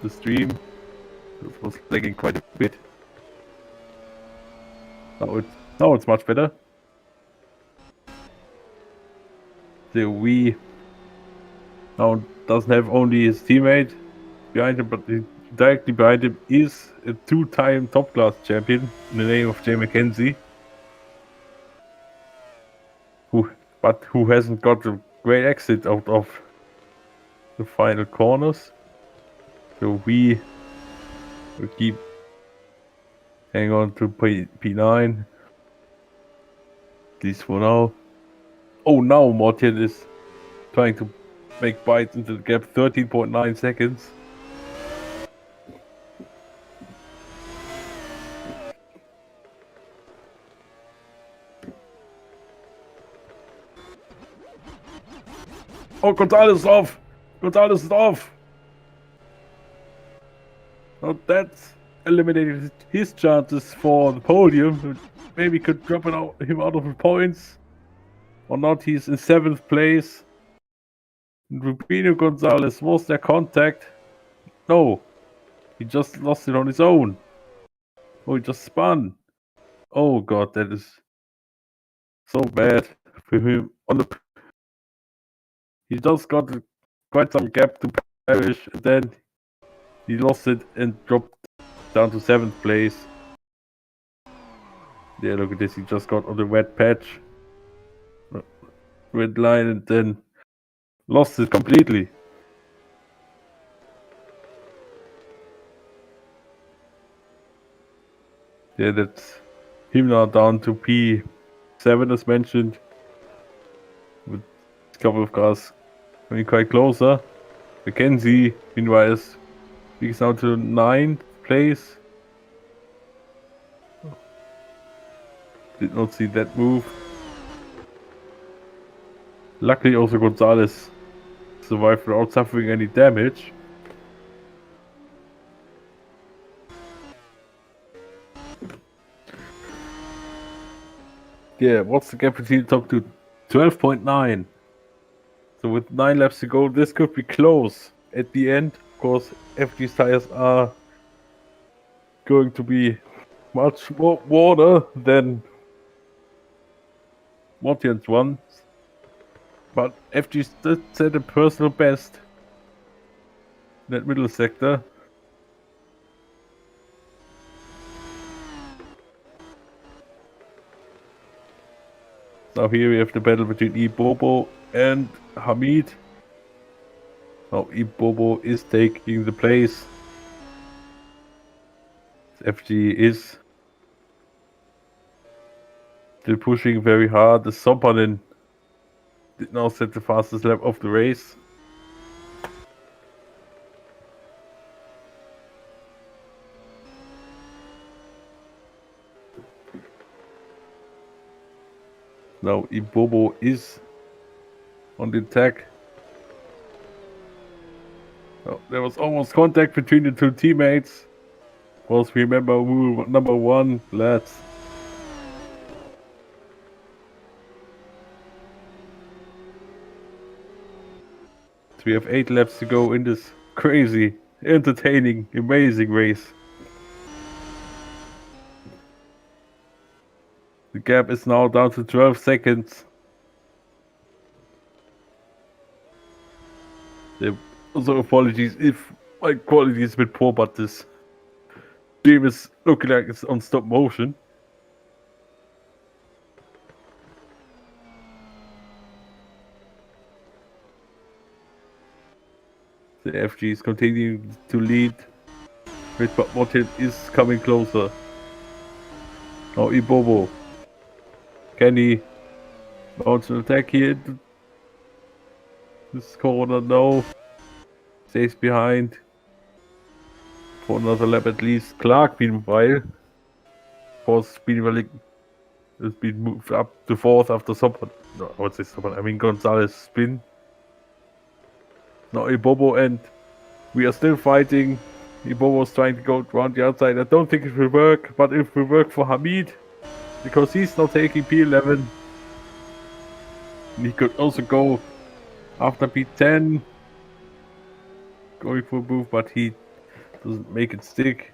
the stream. It was lagging quite a bit. Now it's much better. So we now doesn't have only his teammate behind him, but directly behind him is a two-time top class champion in the name of Jay McKenzie. Who hasn't got a great exit out of the final corners. So we will keep hang on to P9. At least for now. Oh, now Mortian is trying to make bites into the gap, 13.9 seconds. Oh, Gonzalez is off! Gonzalez is off! Now that's eliminated his chances for the podium. Maybe could drop him out of the points. Or not, he's in 7th place. Rubino Gonzalez, was there contact? No. He just lost it on his own. Oh, he just spun. Oh god, that is so bad for him. He just got quite some gap to Parrish, and then he lost it and dropped down to 7th place. Yeah, look at this, he just got on the wet patch. Red line, and then lost it completely. Yeah, that's him now down to P7 as mentioned. A couple of cars coming quite closer. Mackenzie, meanwhile, peaks now to 9th place. Did not see that move. Luckily, also Gonzalez survived without suffering any damage. Yeah, what's the gap between the top two? 12.9. So with 9 laps to go, this could be close at the end. Of course, FG's tires are going to be much more water than Martin's ones. But FG did set a personal best in that middle sector. Now here we have the battle between Ibobo and Hamid. Now Ibobo is taking the place. FG is still pushing very hard. The Sompanen did now set the fastest lap of the race. Now Ibobo is on the attack. Oh, there was almost contact between the two teammates. Of course, remember rule number 1, lads. So we have 8 laps to go in this crazy, entertaining, amazing race. The gap is now down to 12 seconds. Also apologies if my quality is a bit poor, but this stream is looking like it's on stop motion. The FG is continuing to lead, but Martin is coming closer. Now Ibobo. Can he launch an attack here? This corner, no. Stays behind. For another lap at least. Clark, meanwhile. Of course, has been moved up to 4th after Sopan. No, I would say Sopan. I mean Gonzalez spin. Now Ibobo, and we are still fighting. Ibobo's trying to go around the outside. I don't think it will work, but it will work for Hamid. Because he's not taking P11. And he could also go after P10. Going for a move, but he doesn't make it stick.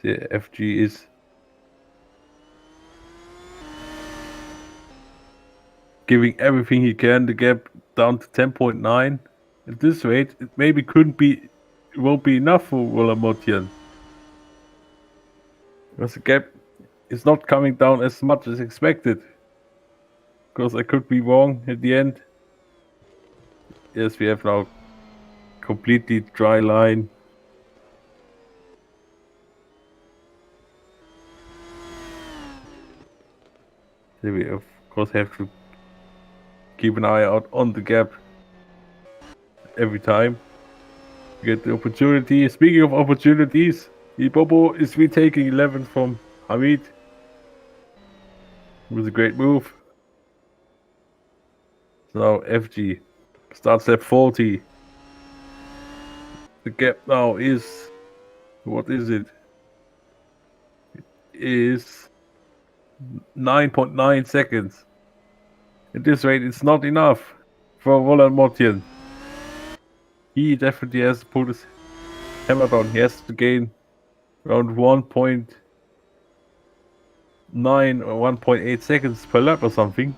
The FG is giving everything he can. The gap down to 10.9. At this rate, it maybe it won't be enough for Wolamotian. Because the gap is not coming down as much as expected. Because I could be wrong at the end. Yes, we have now completely dry line. So we of course have to keep an eye out on the gap every time we get the opportunity. Speaking of opportunities, Ibobo is retaking 11th from Hamid. It was a great move. So now FG starts at 40. The gap now is, what is it? It is 9.9 seconds. At this rate, it's not enough for Roland Mortian. He definitely has to put his hammer down. He has to gain around 1.9 or 1.8 seconds per lap or something.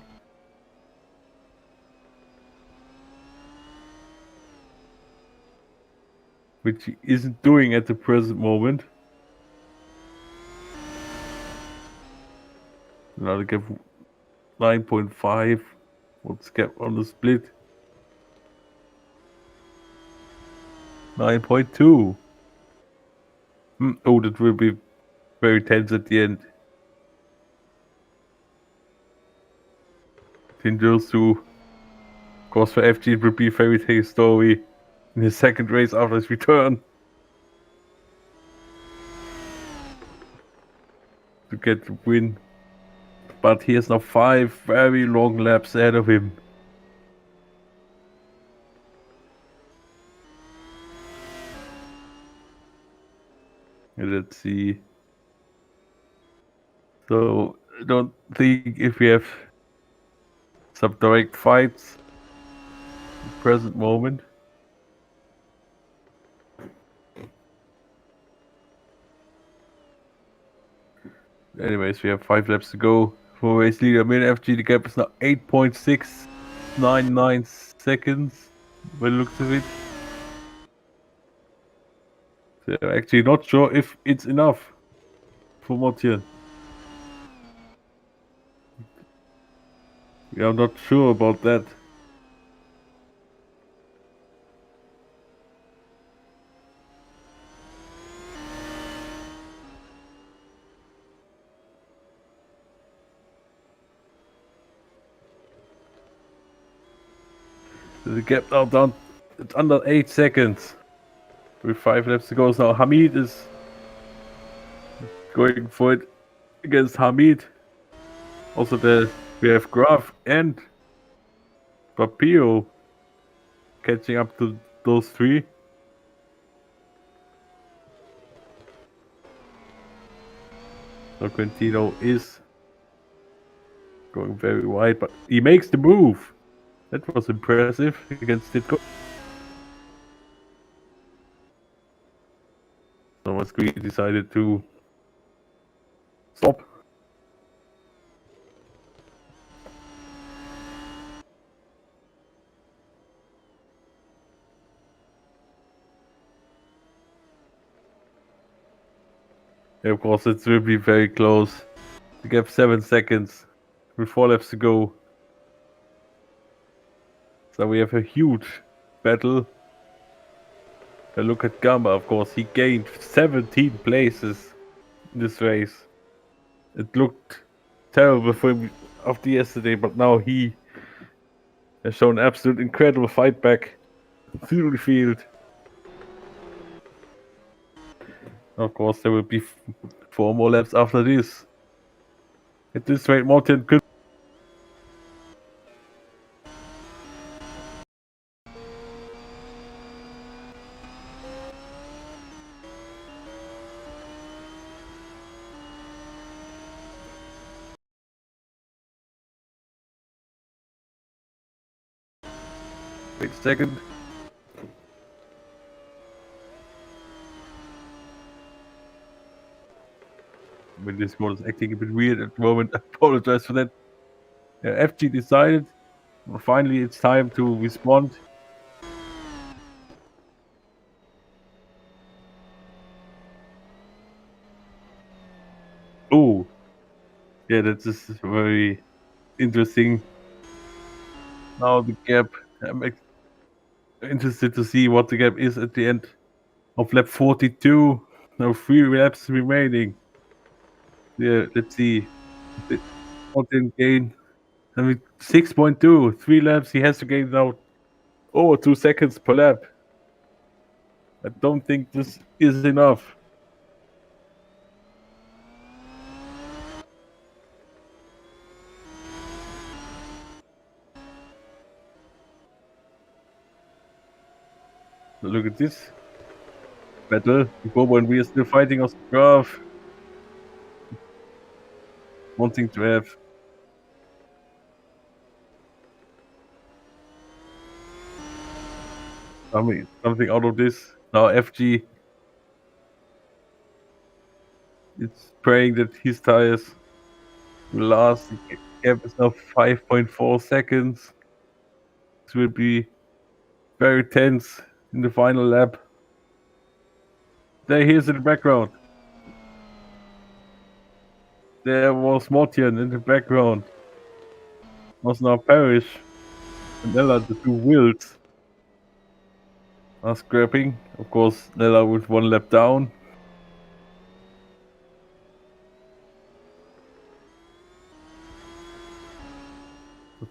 Which he isn't doing at the present moment. Now the gap 9.5. What's gap on the split? 9.2. Oh, that will be very tense at the end. Between those two. Of course, for FG, it will be a fairy tale story in his second race after his return. To get the win. But he has now 5 very long laps ahead of him. Let's see. So I don't think if we have some direct fights at the present moment. Anyways, we have 5 laps to go for race leader. Mid FG, the gap is now 8.699 seconds by the looks of it. They're actually not sure if it's enough for Mortian. We are not sure about that. The gap now down, it's under 8 seconds. With 5 laps to go. So now Hamid is going for it against Hamid. Also we have Graf and Papio catching up to those 3. So Quintino is going very wide, but he makes the move. That was impressive against Ditko. Thomas Green decided to stop. Yeah, of course, it will be very close. We have 7 seconds with 4 laps to go. So we have a huge battle. And look at Gamba, of course, he gained 17 places in this race. It looked terrible for him after yesterday, but now he has shown absolute incredible fight back through the field. Of course, there will be 4 more laps after this. At this rate, Martin could. Wait a second. When this mode is acting a bit weird at the moment, I apologize for that. FG decided. Finally, it's time to respond. Oh, yeah, that is very interesting. Now the gap. I'm interested to see what the gap is at the end of lap 42. Now 3 laps remaining. Yeah, let's see. Martin gain. I mean, 6.2. 3 laps. He has to gain now over 2 seconds per lap. I don't think this is enough. Look at this battle. Before, when we are still fighting us graph. Wanting to have something out of this. Now FG, it's praying that his tires will last. The gap is now 5.4 seconds. This will be very tense in the final lap. There he is in the background. There was Mortian in the background. Was now Parrish and Ella, the 2 wheels, are scrapping. Of course, Nella with 1 lap down.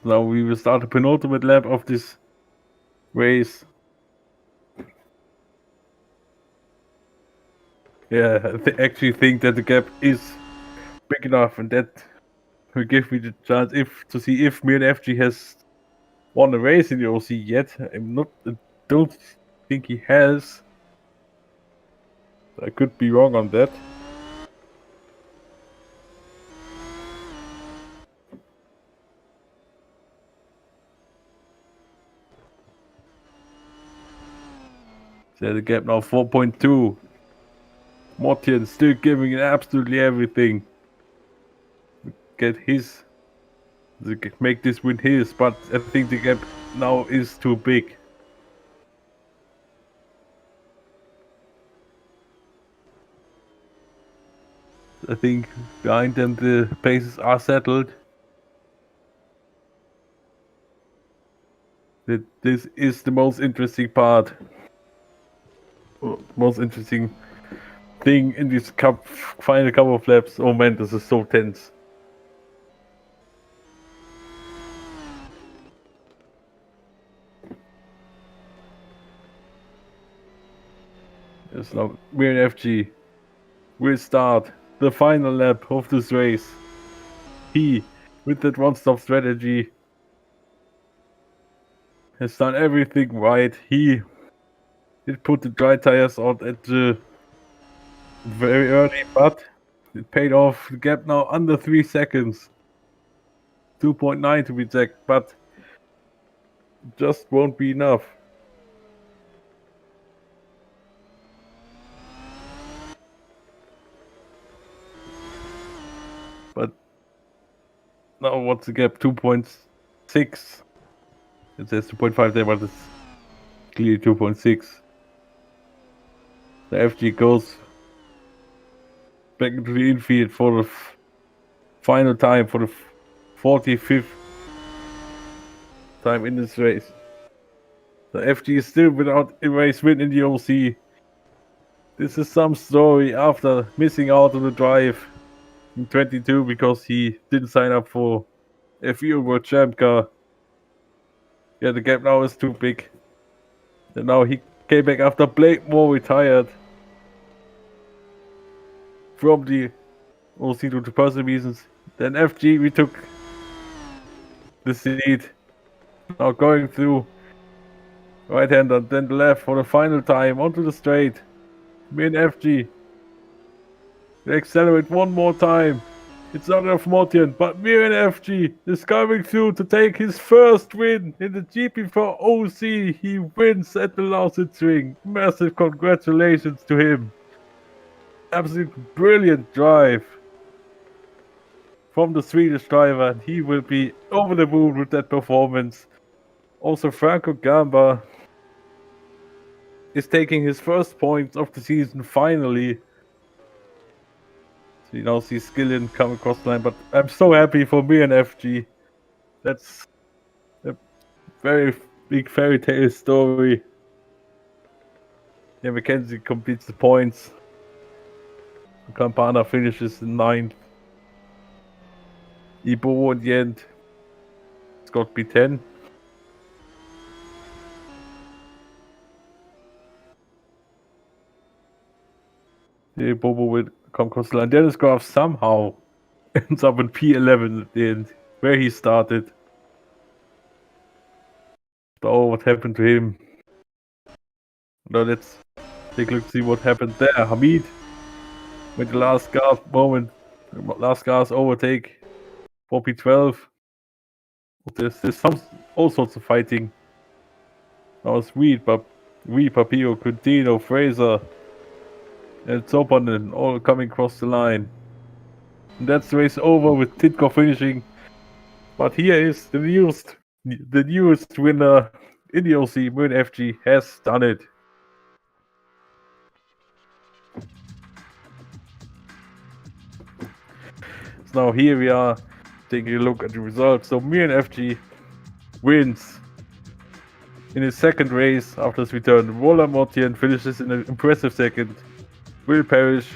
Now we will start the penultimate lap of this race. Yeah, I actually think that the gap is big enough, and that will give me the chance to see if MarioB has won a race in the OC yet. I don't think he has. I could be wrong on that. So the gap now 4.2. Mortian still giving it absolutely everything. Make this win his, but I think the gap now is too big. I think behind them the paces are settled. This is the most interesting part. Most interesting thing in this final couple of laps. Oh man, this is so tense. Yes, now MarioB will start the final lap of this race. He, with that one-stop strategy, has done everything right. He did put the dry tires out at the very early, but it paid off. The gap now under 3 seconds. 2.9 to be exact, but just won't be enough. But now what's the gap? 2.6. It says 2.5 there, but it's clearly 2.6. The FG goes back into the infield for the final time, for the 45th time in this race. The FG is still without a race win in the OC. This is some story after missing out on the drive in 22 because he didn't sign up for a FIA World Champ car. Yeah, the gap now is too big. And now he came back after Blakemore retired from the OC due to personal reasons. Then FG retook the seat. Now going through right hand and then the left for the final time onto the straight. MarioB. They accelerate one more time. It's not enough Mortian, but MarioB is coming through to take his first win in the GP4 OC. He wins at the Lausitzring. Massive congratulations to him. Absolutely brilliant drive from the Swedish driver, and he will be over the moon with that performance. Also, Franco Gamba is taking his first points of the season finally. So you now see Skillian come across the line, but I'm so happy for MarioB. That's a very big fairy tale story. Yeah, Mackenzie completes the points. Campana finishes in 9th. Ibo in the end. It's got P10. Yeah, Bobo will come across the line. Dennis Graf somehow ends up in P11 at the end, where he started. Oh, what happened to him? Now let's take a look, see what happened there. Hamid with the last gasp overtake for P12. There's all sorts of fighting. Now it's Papio, Coutinho, Fraser, and Zopanen all coming across the line. And that's the race over with Titko finishing. But here is the newest winner in the OC. MarioB has done it. So now here we are taking a look at the results. So MarioB wins in his second race after his return. Roland Mortian finishes in an impressive second. Will Parrish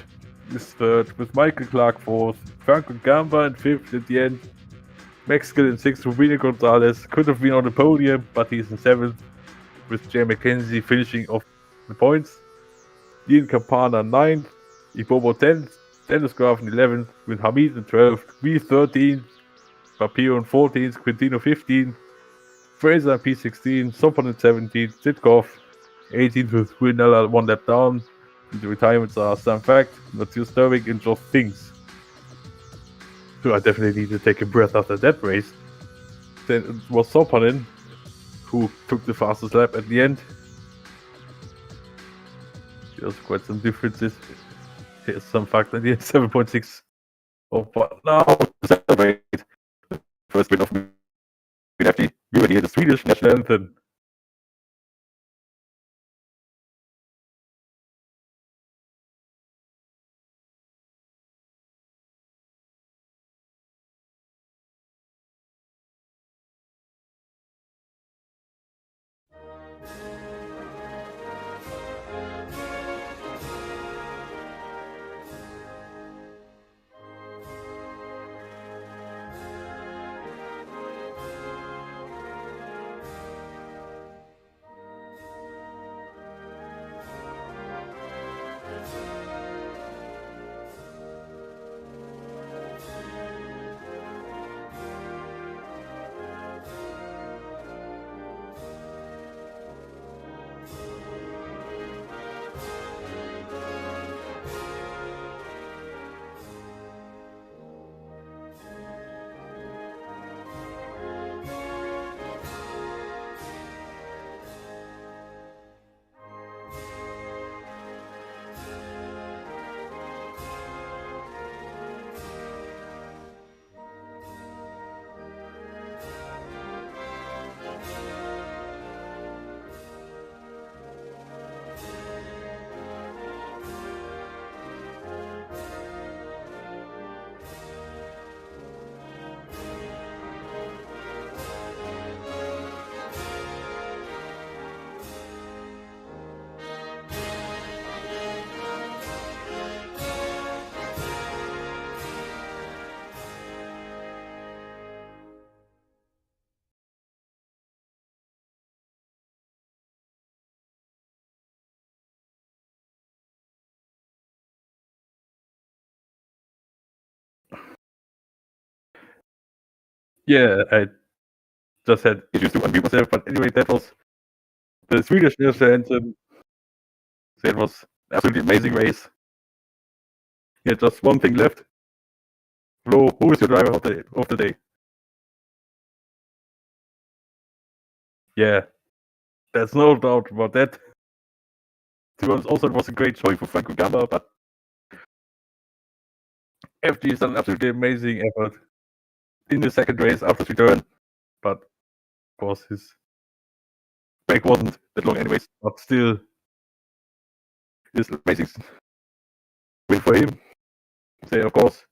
is third, with Michael Clark fourth. Franco Gamba in fifth at the end. Mexican in 6th, Rubino Gonzalez could have been on the podium, but he's in 7th, with Jay McKenzie finishing off the points. Ian Campana 9th, Ibobo 10th, Dennis Graf in 11th, with Hamid in 12th, V 13th, Papio in 14th, Quintino 15th, Fraser in P16, Sopon in 17th, Zitkov 18th with Ruinella 1 lap down. The retirements are some fact, not too disturbing and just things. So I definitely need to take a breath after that race. Then it was Sopanen who took the fastest lap at the end. There's quite some differences. Here's some fact at the end, 7.6. Oh, but now to celebrate first win of Minafti. We will hear the Swedish national anthem. Yeah, I just had issues to unmute myself, but anyway, that was the Swedish national anthem. That was an absolutely amazing race. Yeah, just one thing left. Flo, who is your driver of the day? Yeah, there's no doubt about that. To be honest, also it was a great showing for Franco Gamba, but FG has done an absolutely amazing effort in the second race after his return. But of course his break wasn't that long anyways, but still it's amazing win for him. So of course,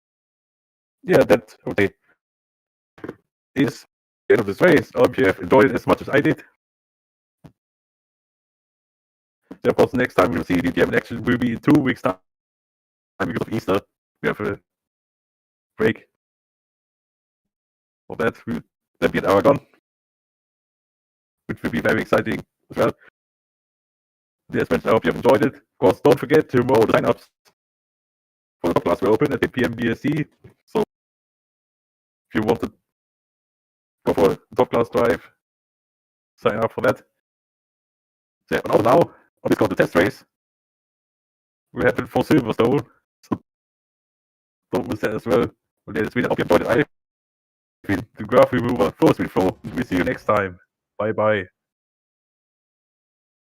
yeah, that I would say is the end of this race. I hope you have enjoyed it as much as I did. So of course, next time we'll see DTM in action will be in 2 weeks' time because of Easter. We have a break for that. We'll then be at Aragon, which will be very exciting as well. Yes, I hope you have enjoyed it. Of course, don't forget tomorrow the sign-ups for the top class will open at 8 p.m. BST. So if you want to go for a top class drive, sign up for that. So yeah, but also now, on this called the test race, we have it for Silverstone. So don't miss that as well. Well, yeah, it's really hope you enjoyed it. I've been the graph remover, Flow. We'll see you next time. Bye bye.